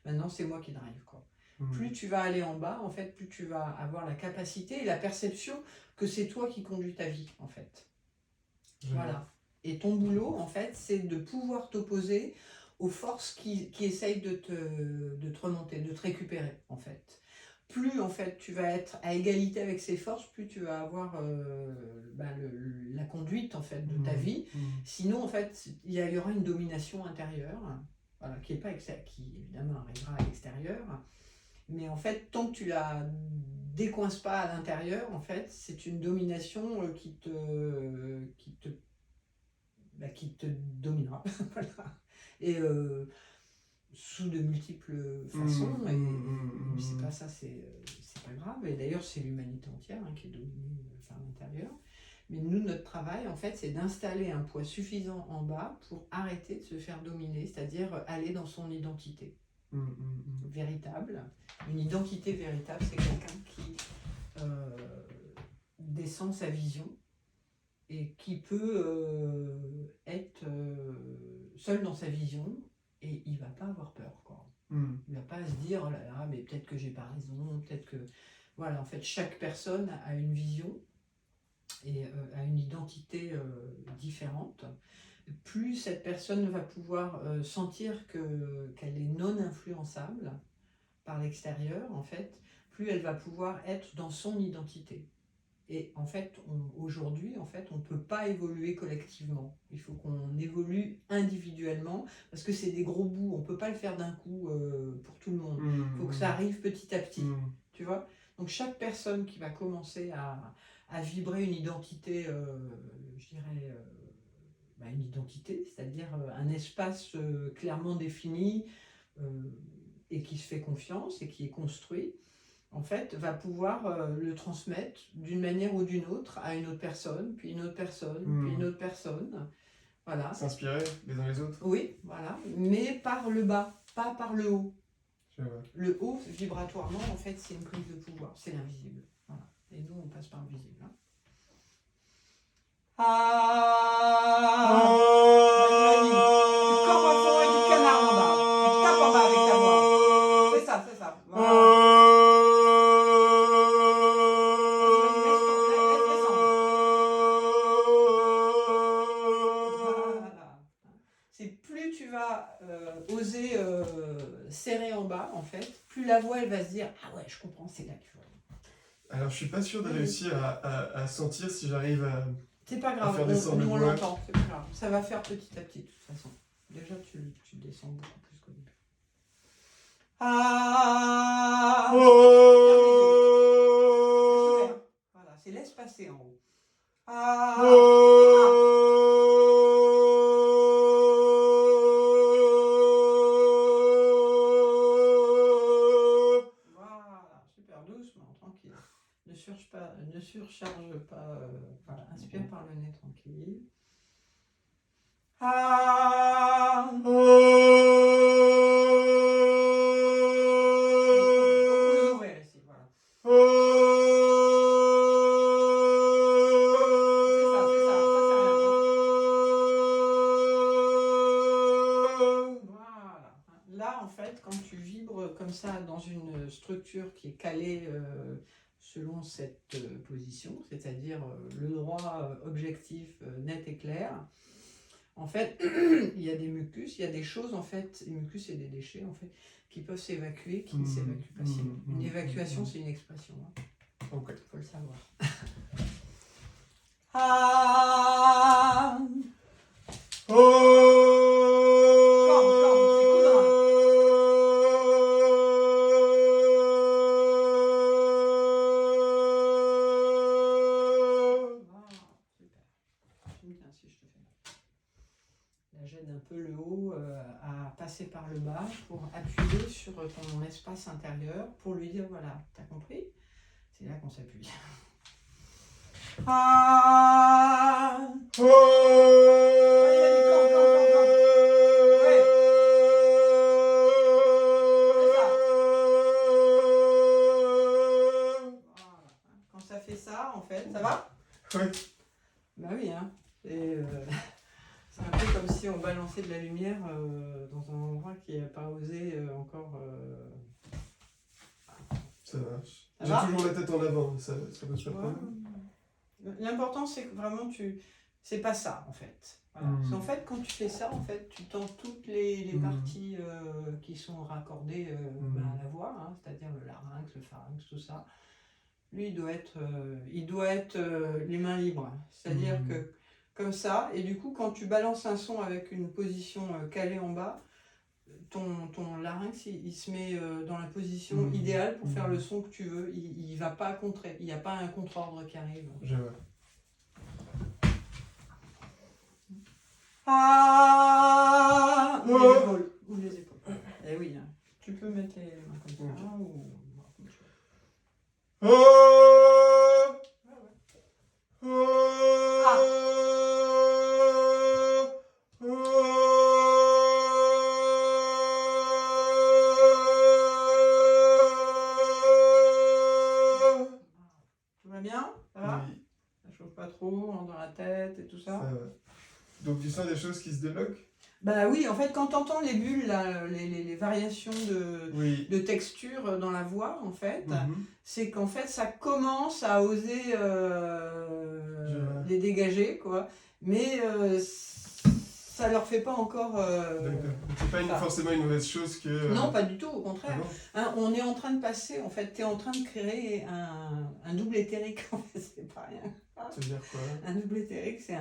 Maintenant, c'est moi qui drive, quoi. Plus tu vas aller en bas, en fait, plus tu vas avoir la capacité et la perception que c'est toi qui conduis ta vie, en fait. Voilà. Et ton boulot, en fait, c'est de pouvoir t'opposer aux forces qui essayent de te remonter, de te récupérer, en fait. Plus, en fait, tu vas être à égalité avec ces forces, plus tu vas avoir la conduite, en fait, de ta vie. Sinon, en fait, il y aura une domination intérieure, voilà, qui évidemment arrivera à l'extérieur. Mais en fait, tant que tu la décoinces pas à l'intérieur, en fait, c'est une domination qui te dominera. Voilà. Et sous de multiples façons. Et c'est pas ça, c'est pas grave. Et d'ailleurs, c'est l'humanité entière qui est dominée par l'intérieur. Mais nous, notre travail, en fait, c'est d'installer un poids suffisant en bas pour arrêter de se faire dominer, c'est-à-dire aller dans son identité. Véritable. Une identité véritable, c'est quelqu'un qui descend sa vision et qui peut être seul dans sa vision et il ne va pas avoir peur, quoi. Il ne va pas se dire, oh là là, mais peut-être que j'ai pas raison, peut-être que... Voilà, en fait, chaque personne a une vision et a une identité différente. Plus cette personne va pouvoir sentir qu'elle est non influençable par l'extérieur, en fait, plus elle va pouvoir être dans son identité. Et en fait, aujourd'hui, en fait, on ne peut pas évoluer collectivement. Il faut qu'on évolue individuellement, parce que c'est des gros bouts. On ne peut pas le faire d'un coup pour tout le monde. Il faut que ça arrive petit à petit. Tu vois ? Donc chaque personne qui va commencer à vibrer une identité, je dirais, une identité, c'est-à-dire un espace clairement défini et qui se fait confiance et qui est construit, en fait, va pouvoir le transmettre d'une manière ou d'une autre à une autre personne, puis une autre personne, puis une autre personne. Voilà.
S'inspirer les uns les autres.
Oui, voilà, mais par le bas, pas par le haut.
Je vois.
Le haut, vibratoirement, en fait, c'est une prise de pouvoir, c'est l'invisible. Voilà. Et nous, on passe par l'invisible. Hein. Ah, tu corps à fond et du canard en bas. Tu tapes en bas avec ta voix. C'est ça, c'est ça. Voilà. Plus tu vas oser serrer en bas, en fait, plus la voix, elle va se dire « Ah ouais, je comprends, c'est là qu'il faut. »
Alors, je suis pas sûr de réussir à sentir si j'arrive à...
C'est pas grave, on l'entend, c'est pas grave. Ça va faire petit à petit, de toute façon. Déjà, tu descends beaucoup plus qu'au début. Ah, voilà, c'est laisse passer en haut. Voilà, super doucement, tranquille. Ne surcharge pas. Voilà, inspire par le nez tranquille. Comme ça dans une structure qui est calée selon cette position, c'est-à-dire le droit objectif net et clair. En fait, il y a des mucus, il y a des choses en fait, les mucus c'est des déchets en fait, qui peuvent s'évacuer, qui ne s'évacuent pas sinon. Une évacuation c'est une expression. Hein.
Okay.
Faut le savoir. Ah. J'aide un peu le haut à passer par le bas pour appuyer sur ton espace intérieur pour lui dire voilà, t'as compris? C'est là qu'on s'appuie. Ah. Quand ça fait ça, en fait, ça va?
Oui.
Bah oui, hein. C'est un peu comme si on balançait de la lumière dans un endroit qui n'a pas osé encore...
Ça marche. J'ai toujours la tête en avant, ça pose pas de problème.
L'important, c'est que vraiment, c'est pas ça, en fait. Voilà. En fait, quand tu fais ça, en fait, tu tends toutes les parties qui sont raccordées à la voix, hein, c'est-à-dire le larynx, le pharynx, tout ça. Lui, il doit être les mains libres. C'est-à-dire que comme ça, et du coup, quand tu balances un son avec une position calée en bas, ton larynx, il se met dans la position idéale pour faire le son que tu veux. Il ne va pas contrer. Il n'y a pas un contre-ordre qui arrive.
Je vois.
Ah, ouvre les épaules. Eh oui, hein. Tu peux mettre les mains comme ça. Ou... Tout va bien? Ça va? trop dans la tête et tout ça.
Donc tu sens des choses qui se débloquent?
Bah oui, en fait, quand tu entends les bulles, là, les variations de texture dans la voix, en fait, c'est qu'en fait, ça commence à oser les dégager, quoi. Mais ça leur fait pas encore...
c'est pas forcément une mauvaise chose que...
Non, pas du tout, au contraire. Hein, on est en train de passer, en fait, tu es en train de créer un double éthérique, en fait, c'est pas rien.
C'est-à-dire quoi?
Un double éthérique, c'est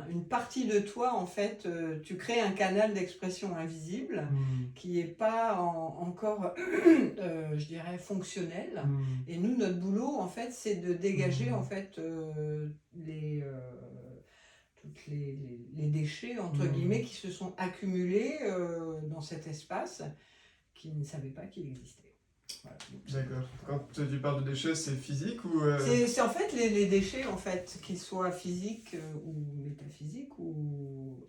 une partie de toi, en fait, tu crées un canal d'expression invisible qui n'est pas encore, je dirais, fonctionnel. Et nous, notre boulot, en fait, c'est de dégager, en fait, tous les déchets, entre guillemets, qui se sont accumulés dans cet espace qui ne savaient pas qu'il existait. Voilà,
d'accord. Quand tu parles de déchets, c'est physique ou...
C'est en fait les déchets, en fait, qu'ils soient physiques ou métaphysiques ou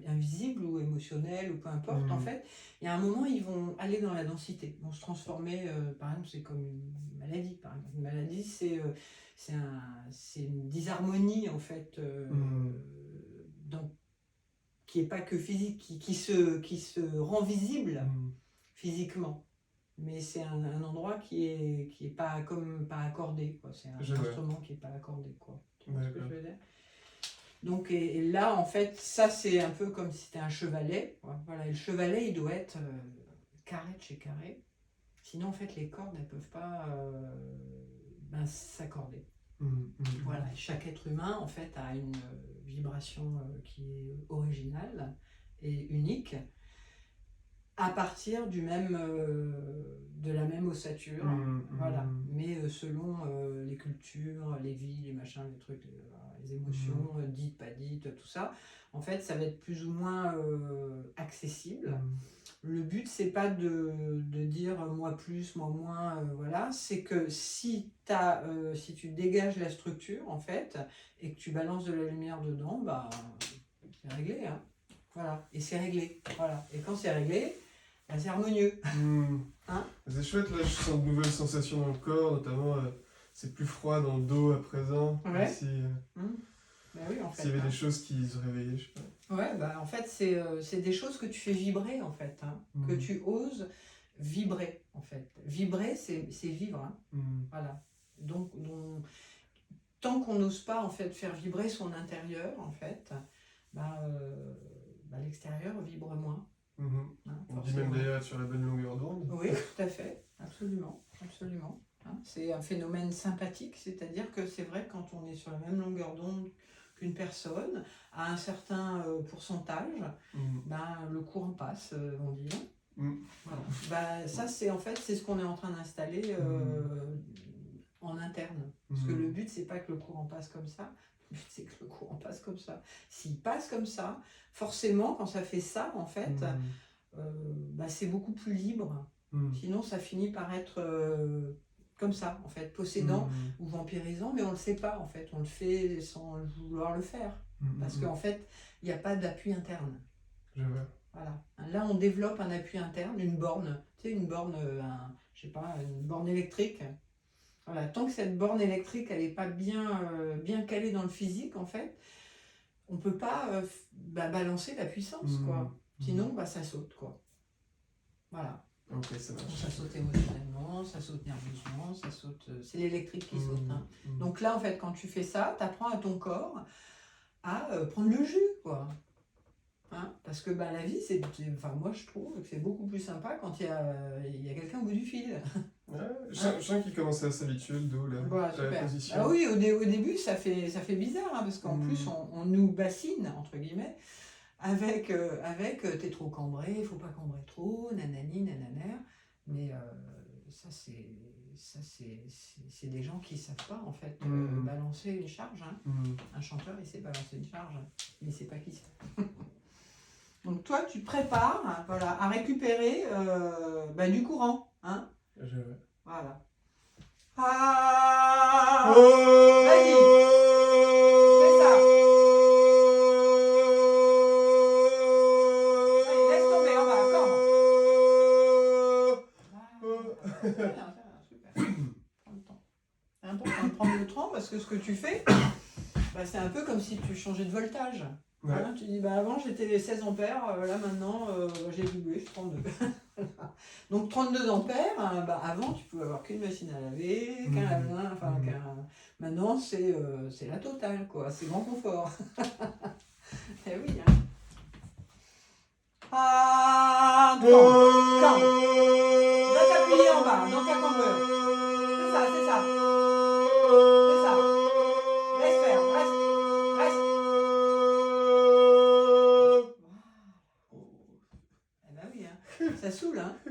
invisibles ou émotionnels ou peu importe, en fait, il y a un moment, ils vont aller dans la densité, ils vont se transformer, par exemple, c'est comme une maladie, par exemple. Une maladie, c'est une disharmonie, en fait, qui n'est pas que physique, qui se rend visible physiquement. Mais c'est un endroit qui est pas accordé, quoi. C'est un instrument qui n'est pas accordé, quoi. Tu vois ce que je veux dire? Donc, et là, en fait, ça, c'est un peu comme si c'était un chevalet. Voilà, et le chevalet, il doit être carré de chez carré. Sinon, en fait, les cordes, elles ne peuvent pas s'accorder. Voilà, et chaque être humain, en fait, a une vibration qui est originale et unique, à partir de la même ossature, voilà. Mais selon les cultures, les vies, les machins, les trucs, les émotions, dites, pas dites, tout ça, en fait, ça va être plus ou moins accessible. Le but, c'est pas de dire moi plus, moi moins, voilà. C'est que si tu dégages la structure, en fait, et que tu balances de la lumière dedans, bah, c'est réglé, hein. Voilà, et c'est réglé, voilà. Et quand c'est réglé, c'est harmonieux. Hein,
c'est chouette, là je sens de nouvelles sensations dans le corps, notamment c'est plus froid dans le dos à présent.
Ouais.
Bah oui, en fait, s'il y avait des choses qui se réveillaient, je sais pas.
Ouais, bah en fait c'est des choses que tu fais vibrer, en fait, hein, que tu oses vibrer, en fait. Vibrer, c'est vivre, hein. Voilà. Donc tant qu'on n'ose pas, en fait, faire vibrer son intérieur, en fait, l'extérieur vibre moins.
On dit même d'ailleurs être sur la bonne longueur d'onde.
Oui, tout à fait, absolument, absolument. Hein, c'est un phénomène sympathique, c'est-à-dire que c'est vrai que quand on est sur la même longueur d'onde qu'une personne, à un certain pourcentage, le courant passe, on dit. Voilà. Ça, c'est en fait, c'est ce qu'on est en train d'installer en interne. Parce que le but, c'est pas que le courant passe comme ça, le but, c'est que le courant passe comme ça. S'il passe comme ça, forcément, quand ça fait ça, en fait, c'est beaucoup plus libre. Sinon, ça finit par être comme ça, en fait, possédant ou vampirisant, mais on ne le sait pas, en fait. On le fait sans vouloir le faire. Parce qu'en fait, il n'y a pas d'appui interne.
Je vois.
Voilà. Là, on développe un appui interne, une borne, tu sais, une borne, une borne électrique. Voilà. Tant que cette borne électrique, elle n'est pas bien calée dans le physique, en fait, on ne peut pas balancer la puissance, quoi. Sinon, ça saute, quoi. Voilà.
Okay, ça marche.
Ça saute émotionnellement, ça saute nerveusement, ça saute... c'est l'électrique qui saute. Hein. Donc là, en fait, quand tu fais ça, tu apprends à ton corps à prendre le jus, quoi. Hein, parce que la vie, moi je trouve que c'est beaucoup plus sympa quand il y a quelqu'un au bout du fil.
Ouais, je sens qu'il commence à s'habituer le dos là, la position.
Ah oui, au début ça fait bizarre, hein, parce qu'en plus on nous bassine, entre guillemets, avec t'es trop cambré, il faut pas cambrer trop, nanani, nananer. Mais ça c'est des gens qui savent pas, en fait, balancer une charge. Hein. Un chanteur, il sait balancer une charge, mais il sait pas qui c'est. Donc toi, tu te prépares, hein, voilà, à récupérer du courant. Hein. Voilà. Ah, vas-y, fais ça. Allez, laisse tomber, on va, super. Prends le temps. C'est important de prendre le temps, parce que ce que tu fais, c'est un peu comme si tu changeais de voltage. Ouais. Hein, tu dis, avant j'étais 16 ampères, là maintenant j'ai doublé, je suis 32. Donc 32 ampères, avant tu pouvais avoir qu'une machine à laver, qu'un lave-linge, maintenant c'est la totale, quoi, c'est grand confort. Eh oui, hein. Ah, calme. Va t'appuyer en bas, dans ta cambrure. C'est ça. Laisse faire, reste. Eh ben oui, hein. Ça saoule, hein.
On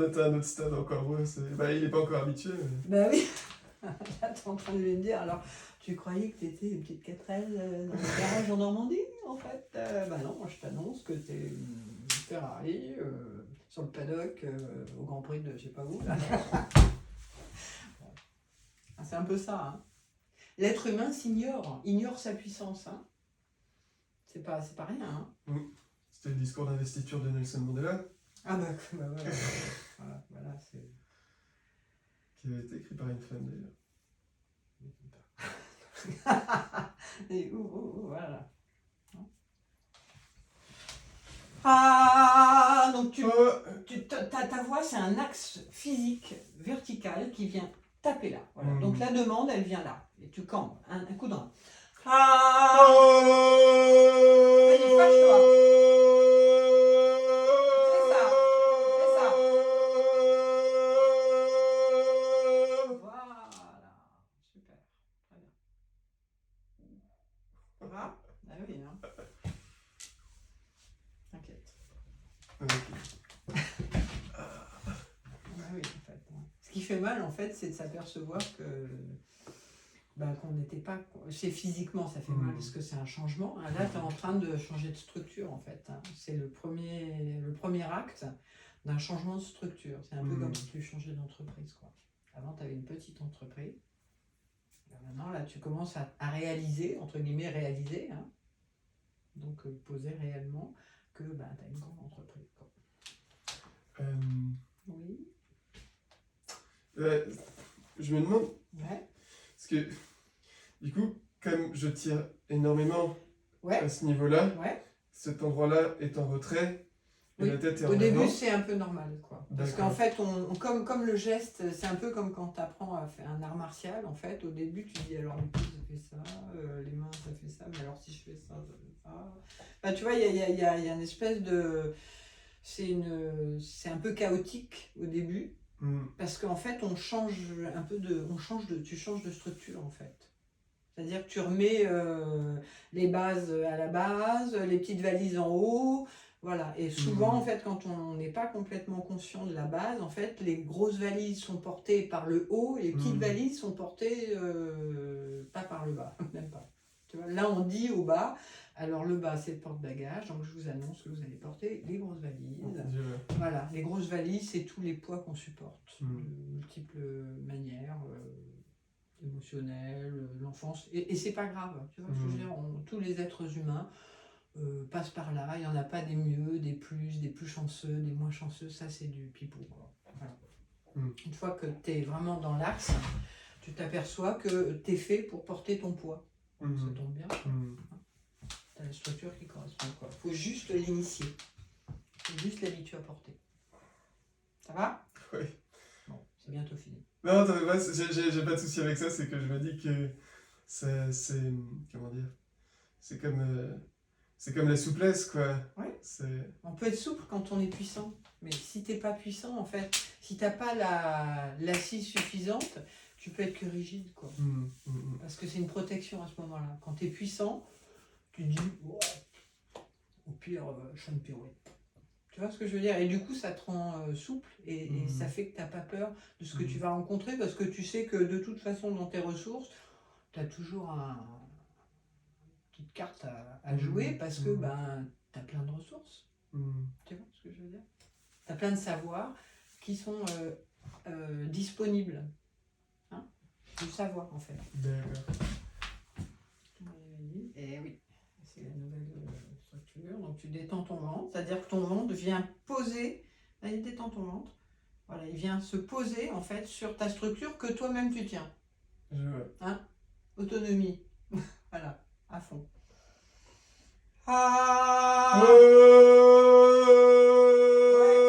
était à un autre stade encore, il est pas encore habitué. Mais...
Bah oui. Là, t'es en train de lui dire, alors, tu croyais que t'étais une petite 4L dans le garage en Normandie, en fait non, moi je t'annonce que t'es une Ferrari sur le paddock au Grand Prix de je sais pas où. Bon. C'est un peu ça, hein. L'être humain ignore sa puissance, hein. C'est pas rien, hein.
C'était le discours d'investiture de Nelson Mandela.
Ah voilà. Voilà, c'est...
Qui avait été écrit par une femme d'ailleurs.
Et voilà. Ah, donc ta voix, c'est un axe physique vertical qui vient taper là. Voilà. Donc la demande, elle vient là. Et tu cambres, un coup de rein. Vas-y, fâche-toi. C'est ça. Voilà. Super. Très bien. Ça va? Ah oui, hein. T'inquiète. Oui, en fait. Ce qui fait mal, en fait, c'est de s'apercevoir que qu'on n'était pas... C'est physiquement, ça fait mal, parce que c'est un changement. Là, tu es en train de changer de structure, en fait. C'est le premier acte d'un changement de structure. C'est un peu comme si tu changeais d'entreprise, quoi. Avant, tu avais une petite entreprise. Maintenant, là, tu commences à réaliser, entre guillemets, réaliser, hein. Donc, poser réellement que tu as une grande entreprise, quoi. Oui.
Je me demande, parce que du coup, comme je tire énormément à ce niveau-là, cet endroit-là est en retrait, et la tête est en avant.
Au début, c'est un peu normal, quoi. Parce qu'en fait, comme le geste, c'est un peu comme quand tu apprends à faire un art martial, en fait, au début, tu dis, alors les pieds, ça fait ça, les mains, ça fait ça, mais alors si je fais ça, ça fait ça. Tu vois, il y a une espèce de... C'est un peu chaotique au début, parce qu'en fait, tu changes de structure, en fait. C'est-à-dire que tu remets les bases à la base, les petites valises en haut, voilà. Et souvent, en fait, quand on n'est pas complètement conscient de la base, en fait, les grosses valises sont portées par le haut et les petites valises sont portées pas par le bas, même pas. Tu vois, là, on dit au bas, alors le bas, c'est le porte-bagages, donc je vous annonce que vous allez porter les grosses valises. Voilà, les grosses valises, c'est tous les poids qu'on supporte, de multiples manières. Émotionnel, l'enfance, et c'est pas grave, tu vois ce que je veux dire, tous les êtres humains passent par là, il n'y en a pas des mieux, des plus chanceux, des moins chanceux, ça c'est du pipeau, quoi. Voilà. Une fois que tu es vraiment dans l'axe, tu t'aperçois que tu es fait pour porter ton poids, ça tombe bien, tu as la structure qui correspond, quoi. Faut juste l'initier, faut juste l'habituer à porter. Ça va?
Oui.
Bon, c'est bientôt fini.
Non, j'ai pas de souci avec ça, c'est que je me dis que c'est comment dire, c'est comme la souplesse, quoi.
Oui. On peut être souple quand on est puissant, mais si t'es pas puissant, en fait, si t'as pas l'assise suffisante, tu peux être que rigide, quoi. Parce que c'est une protection à ce moment-là. Quand t'es puissant, tu te dis, oh, au pire, je fais une pirouette. Tu vois ce que je veux dire? Et du coup, ça te rend souple et ça fait que tu n'as pas peur de ce que tu vas rencontrer parce que tu sais que de toute façon, dans tes ressources, tu as toujours une petite carte à jouer parce que tu as plein de ressources. Tu vois ce que je veux dire? Tu as plein de savoirs qui sont disponibles. Hein? Du savoir, en fait.
D'accord.
Et oui, c'est la nouvelle... Donc tu détends ton ventre, c'est-à-dire que ton ventre vient poser, là il détend ton ventre, voilà, il vient se poser en fait sur ta structure que toi-même tu tiens.
Je vois.
Hein? autonomie. Voilà, à fond.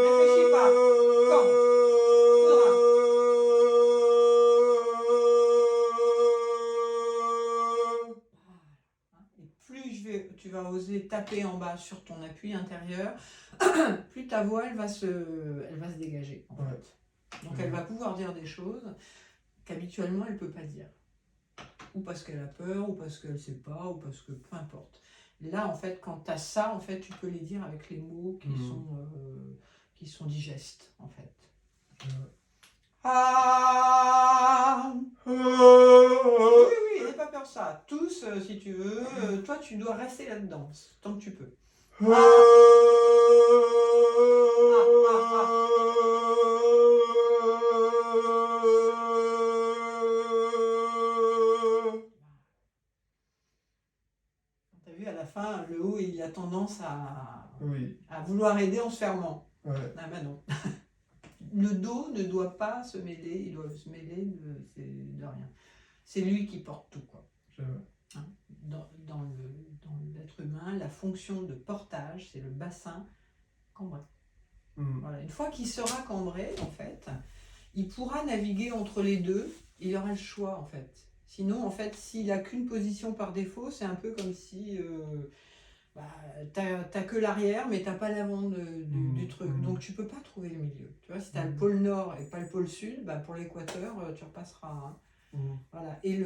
Réfléchis pas. Et plus tu vas oser taper en bas sur ton appui intérieur, plus ta voix elle va se dégager en fait. Donc elle va pouvoir dire des choses qu'habituellement elle ne peut pas dire. Ou parce qu'elle a peur, ou parce qu'elle ne sait pas, ou parce que peu importe. Là, en fait, quand tu as ça, en fait, tu peux les dire avec les mots qui sont digestes, en fait. Oui, n'aie pas peur de ça. Tous, si tu veux, toi, tu dois rester là-dedans, tant que tu peux. T'as vu, à la fin, le haut, il a tendance à vouloir aider en se fermant.
Ouais.
Ah ben non. Le dos ne doit pas se mêler, il doit se mêler de rien. C'est lui qui porte tout, quoi. Hein, dans l'être humain, la fonction de portage, c'est le bassin cambré. Voilà. Une fois qu'il sera cambré, en fait, il pourra naviguer entre les deux, il aura le choix, en fait. Sinon, en fait, s'il n'a qu'une position par défaut, c'est un peu comme si t'as que l'arrière, mais t'as pas l'avant du truc. Donc tu peux pas trouver le milieu. Tu vois, si t'as le pôle nord et pas le pôle sud, pour l'équateur, tu repasseras. Hein. Voilà. Et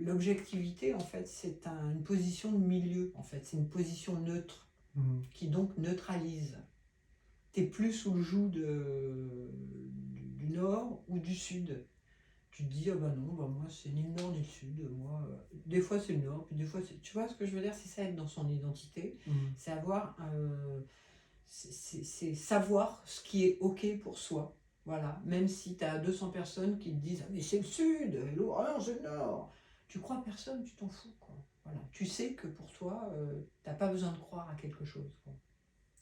l'objectivité, en fait, c'est une position de milieu. En fait, c'est une position neutre qui donc neutralise. T'es plus sous le joug du nord ou du sud. Tu te dis, ah bah non, moi c'est ni le nord ni le sud, moi, des fois c'est le nord, puis des fois c'est... Tu vois ce que je veux dire, c'est ça être dans son identité, c'est avoir, c'est savoir ce qui est ok pour soi, voilà, même si tu as 200 personnes qui te disent, ah mais c'est le sud, ah non c'est le nord, tu crois à personne, tu t'en fous, quoi, voilà, tu sais que pour toi, t'as pas besoin de croire à quelque chose, quoi.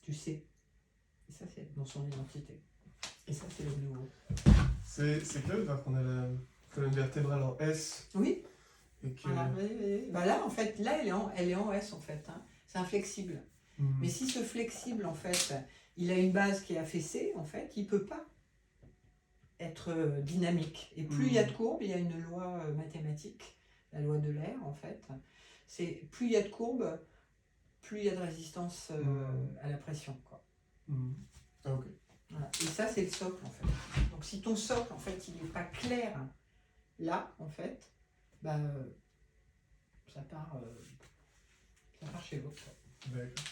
Tu sais, et ça c'est être dans son identité, et ça c'est le nouveau.
C'est clair de voir qu'on a la colonne vertébrale en S.
Oui.
Et que...
Voilà, oui. Bah là, en fait, là, elle est en S, en fait. Hein. C'est un flexible. Mais si ce flexible, en fait, il a une base qui est affaissée, en fait, il ne peut pas être dynamique. Et plus il y a de courbes, il y a une loi mathématique, la loi de l'air, en fait. C'est plus il y a de courbes, plus il y a de résistance à la pression, quoi.
Ah, ok.
Voilà. Et ça, c'est le socle, en fait. Donc, si ton socle, en fait, il n'est pas clair là, en fait, ça part chez l'autre.
D'accord.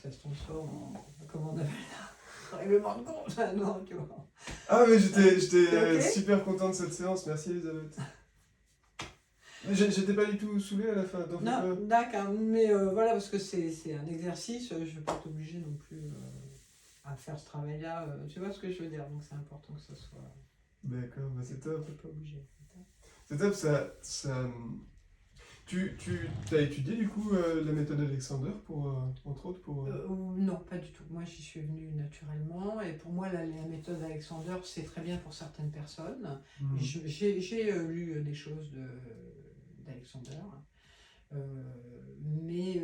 Ça se transforme en... Comment on appelle ça? Règlement de compte. Non, tu vois.
Ah mais j'étais super content de cette séance, merci Elisabeth. J'étais pas du tout saoulé à la fin. Donc
non, d'accord, mais voilà, parce que c'est un exercice, je ne vais pas t'obliger non plus à faire ce travail-là, tu vois ce que je veux dire, donc c'est important que ça soit...
D'accord, c'est top.
Tu n'es pas obligé.
C'est top, ça... Tu as étudié du coup la méthode Alexander, entre autres pour...
Non, pas du tout. Moi, j'y suis venue naturellement. Et pour moi, la méthode Alexander, c'est très bien pour certaines personnes. J'ai lu des choses d'Alexander. Mais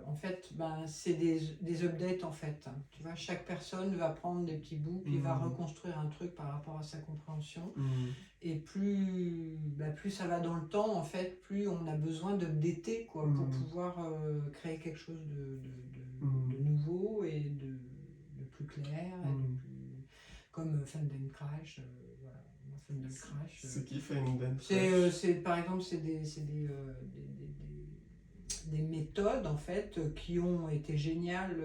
en fait, c'est des updates en fait. Tu vois, chaque personne va prendre des petits bouts, puis va reconstruire un truc par rapport à sa compréhension. Et plus ça va dans le temps, en fait, plus on a besoin d'updater quoi, pour pouvoir créer quelque chose de nouveau et de plus clair, et de plus... comme Feldenkrais. Voilà. Feldenkrais.
C'est qui Feldenkrais?
Par exemple, c'est des méthodes en fait qui ont été géniales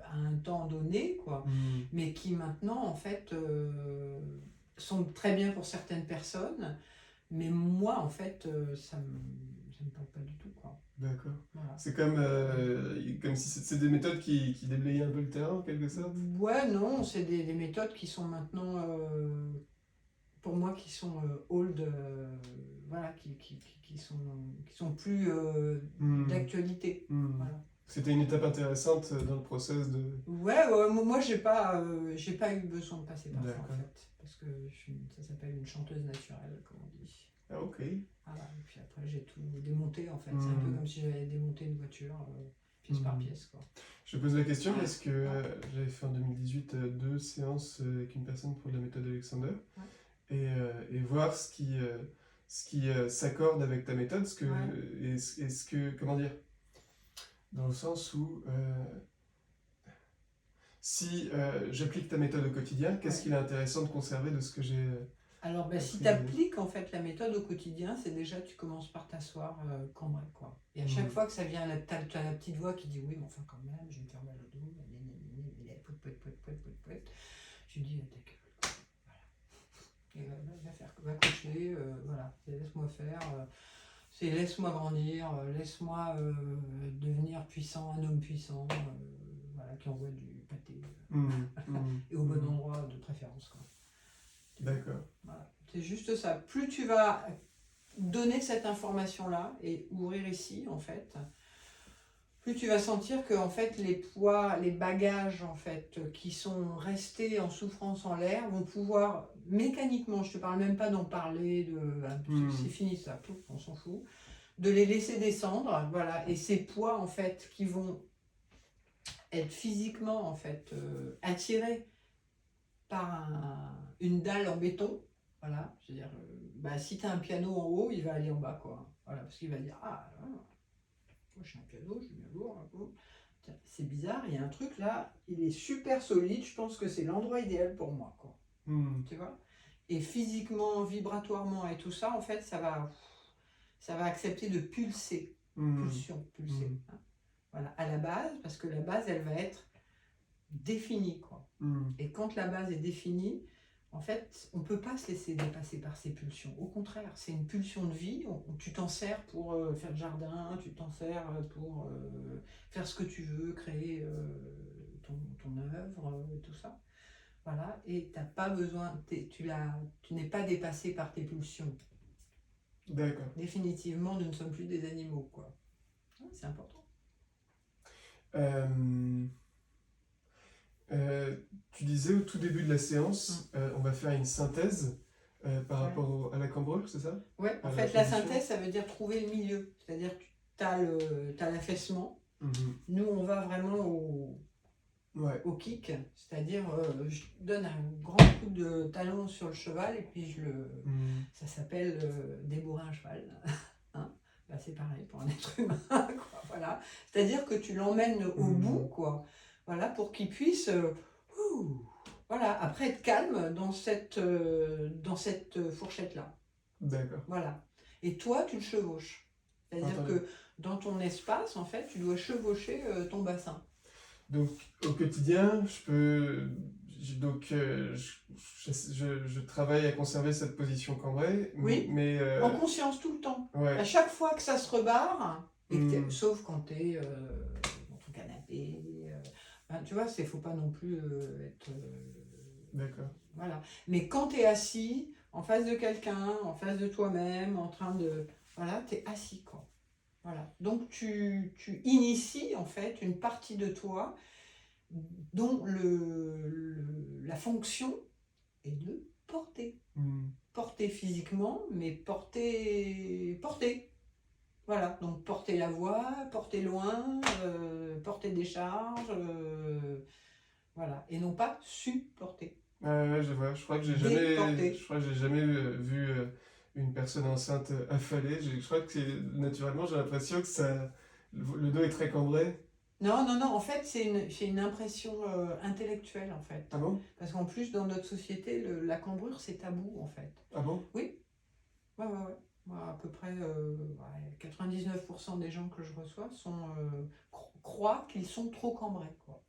à un temps donné quoi, mais qui maintenant en fait sont très bien pour certaines personnes, mais moi en fait ça me parle pas du tout quoi.
D'accord. Voilà. C'est comme si c'est des méthodes qui déblayaient un peu le terrain, en quelque sorte.
Ouais, non, c'est des méthodes qui sont maintenant, pour moi, qui sont old, voilà, qui sont plus d'actualité. Voilà.
C'était une étape intéressante dans le process de...
Ouais, moi j'ai pas eu besoin de passer par ça en fait, parce que ça s'appelle une chanteuse naturelle, comme on dit.
Ah, ok.
Voilà, et puis après j'ai tout démonté en fait, c'est un peu comme si j'avais démonté une voiture, pièce par pièce, quoi.
Je pose la question parce que j'avais fait en 2018 2 séances avec une personne pour la méthode Alexander, et voir ce qui s'accorde avec ta méthode, comment dire, dans le sens où si j'applique ta méthode au quotidien, qu'est-ce qu'il est intéressant de conserver de ce que j'ai
Alors, si tu appliques en fait la méthode au quotidien, c'est déjà, tu commences par t'asseoir cambré, quoi. Et à chaque fois que ça vient, tu as la petite voix qui dit oui, mais enfin quand même, je vais me faire mal au dos, tu dis ta gueule, voilà. Et va coucher, voilà, laisse-moi faire, c'est laisse-moi grandir, laisse-moi devenir puissant, un homme puissant, voilà, qui envoie du pâté, et au bon endroit de préférence, quoi.
D'accord.
Voilà. C'est juste ça. Plus tu vas donner cette information-là et ouvrir ici, en fait, plus tu vas sentir que en fait, les poids, les bagages en fait, qui sont restés en souffrance en l'air vont pouvoir mécaniquement, je ne te parle même pas d'en parler, c'est fini ça, on s'en fout, de les laisser descendre, voilà, et ces poids en fait qui vont être physiquement en fait attirés par une dalle en béton, voilà, je veux dire, si tu as un piano en haut, il va aller en bas, quoi, voilà, parce qu'il va dire, moi je suis un piano, je suis bien lourd, c'est bizarre, il y a un truc là, il est super solide, je pense que c'est l'endroit idéal pour moi, quoi, tu vois, et physiquement, vibratoirement et tout ça, en fait, ça va accepter de pulser, pulser, hein. Voilà, à la base, parce que la base, elle va être définie, quoi. Et quand la base est définie, en fait, on ne peut pas se laisser dépasser par ces pulsions. Au contraire, c'est une pulsion de vie. Tu t'en sers pour faire le jardin, tu t'en sers pour faire ce que tu veux, créer ton œuvre, tout ça. Voilà, et tu n'as pas besoin, tu n'es pas dépassé par tes pulsions.
D'accord.
Définitivement, nous ne sommes plus des animaux, quoi. C'est important.
Tu disais au tout début de la séance, on va faire une synthèse par rapport à la cambrure, c'est ça?
Oui, en fait, la synthèse, ça veut dire trouver le milieu. C'est-à-dire que tu as l'affaissement. Nous, on va vraiment au kick, c'est-à-dire je donne un grand coup de talon sur le cheval et puis ça s'appelle débourrer un cheval. Hein, c'est pareil pour un être humain, quoi, voilà. C'est-à-dire que tu l'emmènes au bout, quoi, voilà, pour qu'il puisse voilà, après être calme dans cette fourchette-là.
D'accord.
Voilà. Et toi, tu le chevauches. C'est-à-dire que dans ton espace, en fait, tu dois chevaucher ton bassin.
Donc, au quotidien, je travaille à conserver cette position cambrée.
Oui,
mais
en conscience tout le temps.
Ouais.
À chaque fois que ça se rebarre, sauf quand tu es dans ton canapé, tu vois, il ne faut pas non plus être...
D'accord.
Voilà. Mais quand tu es assis, en face de quelqu'un, en face de toi-même, en train de... Voilà, tu es assis, quoi. Voilà. Donc tu inities en fait une partie de toi dont la fonction est de porter. Porter physiquement, mais porter. Voilà, donc porter la voix, porter loin, porter des charges, voilà, et non pas supporter.
Ouais, je vois. Je crois que j'ai jamais vu une personne enceinte affalée. Je crois que naturellement, j'ai l'impression que le dos est très cambré.
Non, en fait, c'est une impression intellectuelle, en fait.
Ah bon?
Parce qu'en plus, dans notre société, la cambrure, c'est tabou, en fait.
Ah bon?
Oui. Ouais. Moi, à peu près 99% des gens que je reçois croient qu'ils sont trop cambrés, quoi.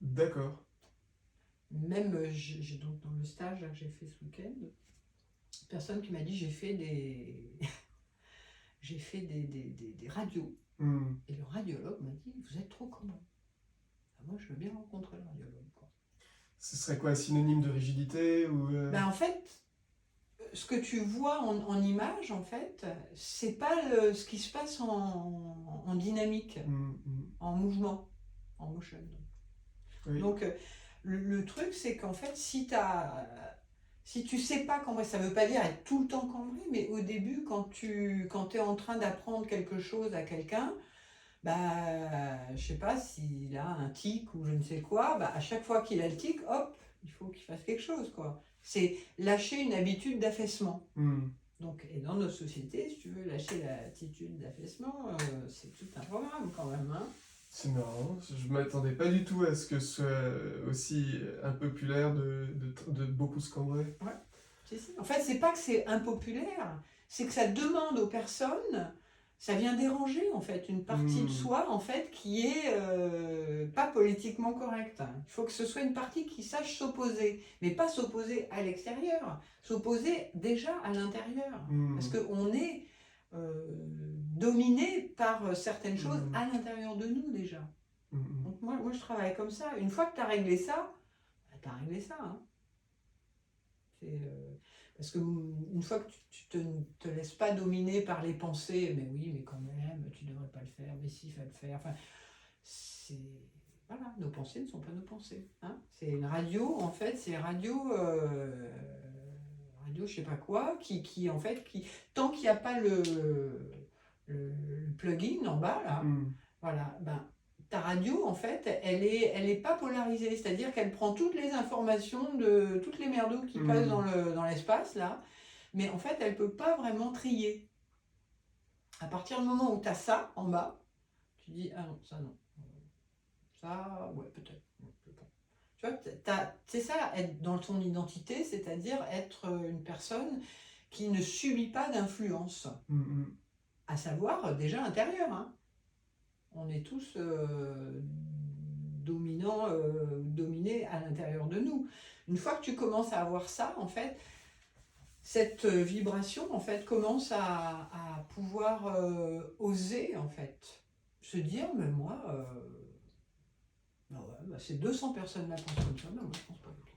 D'accord.
Même, donc dans le stage que j'ai fait ce week-end, personne qui m'a dit j'ai fait j'ai fait des radios. Et le radiologue m'a dit, vous êtes trop comment? Moi, je veux bien rencontrer le radiologue, quoi.
Ce serait quoi, synonyme de rigidité ou
En fait, ce que tu vois en image, en fait, c'est pas ce qui se passe en dynamique, en mouvement, en motion. Oui. Donc, le truc, c'est qu'en fait, si tu sais pas cambrer, ça veut pas dire être tout le temps cambré, mais au début, quand tu es en train d'apprendre quelque chose à quelqu'un, je sais pas s'il a un tic ou je ne sais quoi, à chaque fois qu'il a le tic, hop, il faut qu'il fasse quelque chose, quoi. C'est lâcher une habitude d'affaissement. Donc, et dans notre société, si tu veux lâcher l'attitude d'affaissement, c'est tout un programme quand même, hein.
C'est marrant, je m'attendais pas du tout à ce que ce soit aussi impopulaire de beaucoup se cambrer.
Ouais, si. En fait, c'est pas que c'est impopulaire, c'est que ça demande aux personnes, ça vient déranger en fait une partie de soi en fait qui est pas politiquement correcte. Il faut que ce soit une partie qui sache s'opposer, mais pas s'opposer à l'extérieur, s'opposer déjà à l'intérieur, parce qu'on est dominé par certaines choses à l'intérieur de nous déjà. Donc moi je travaille comme ça. Une fois que tu as réglé ça, tu as réglé ça. Hein. Parce qu'une fois que tu te laisses pas dominer par les pensées, mais oui, mais quand même, tu devrais pas le faire, mais si, il faut le faire. Enfin, voilà, nos pensées ne sont pas nos pensées. Hein. C'est une radio, en fait, c'est radio je sais pas quoi, qui en fait, tant qu'il n'y a pas le plugin en bas, là, voilà, ta radio, en fait, elle est pas polarisée, c'est-à-dire qu'elle prend toutes les informations de toutes les merdos qui passent dans l'espace, là, mais en fait, elle peut pas vraiment trier. À partir du moment où tu as ça en bas, tu dis, ah non, ça non. Ça, ouais, peut-être. Tu vois, c'est ça, être dans ton identité, c'est-à-dire être une personne qui ne subit pas d'influence, à savoir déjà intérieure, hein. On est tous dominés à l'intérieur de nous. Une fois que tu commences à avoir ça, en fait, cette vibration, en fait, commence à pouvoir oser, en fait, se dire, mais moi, c'est 200 personnes là pensent comme ça, mais moi je pense pas du tout.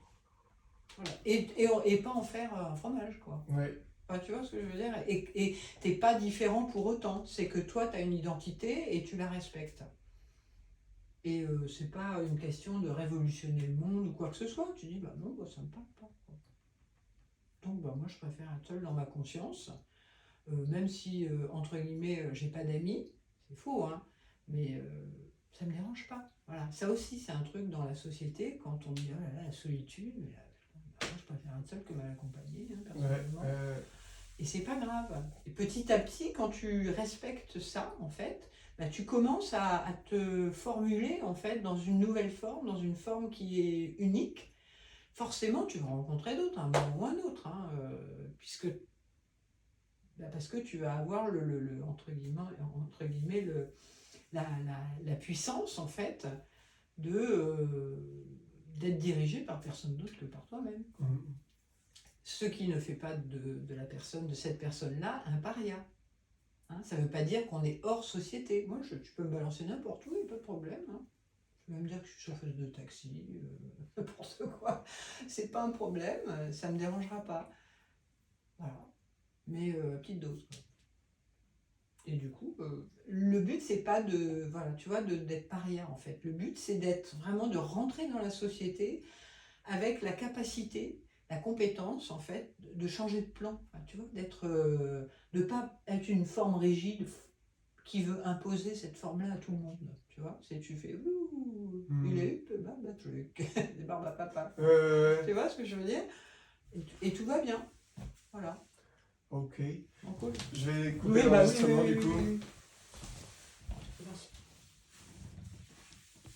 Voilà. Et pas en faire un fromage, quoi.
Ouais.
Enfin, tu vois ce que je veux dire? Et t'es pas différent pour autant. C'est que toi, tu as une identité et tu la respectes. Et c'est pas une question de révolutionner le monde ou quoi que ce soit. Tu dis, non, ça me parle pas. Donc, moi, je préfère être seule dans ma conscience. Même si, entre guillemets, j'ai pas d'amis. C'est faux, hein. Mais ça me dérange pas. Voilà. Ça aussi, c'est un truc dans la société. Quand on dit, oh là là, la solitude, moi, je préfère être seule que mal accompagnée, hein, personnellement. Et c'est pas grave. Et petit à petit, quand tu respectes ça, en fait, tu commences à te formuler, en fait, dans une nouvelle forme, dans une forme qui est unique. Forcément, tu vas rencontrer d'autres, un moment ou un autre, hein, puisque parce que tu vas avoir entre guillemets la puissance, en fait, d'être dirigé par personne d'autre que par toi-même. Ce qui ne fait pas de cette personne-là un paria. Hein, ça ne veut pas dire qu'on est hors société. Moi, tu peux me balancer n'importe où, il n'y a pas de problème. Hein. Je peux même dire que je suis chauffeuse de taxi, n'importe quoi. C'est pas un problème, ça ne me dérangera pas. Voilà. Mais petite dose. Quoi. Et du coup, le but, c'est pas d'être paria, en fait. Le but, c'est vraiment de rentrer dans la société avec la capacité, la compétence, en fait, de changer de plan. Enfin, tu vois, de pas être une forme rigide qui veut imposer cette forme-là à tout le monde. Tu vois, tu fais il est des barbes à papa. Tu vois ce que je veux dire? Et tout va bien. Voilà.
Ok.
Cool.
Je vais couper l'enregistrement du coup.
Oui.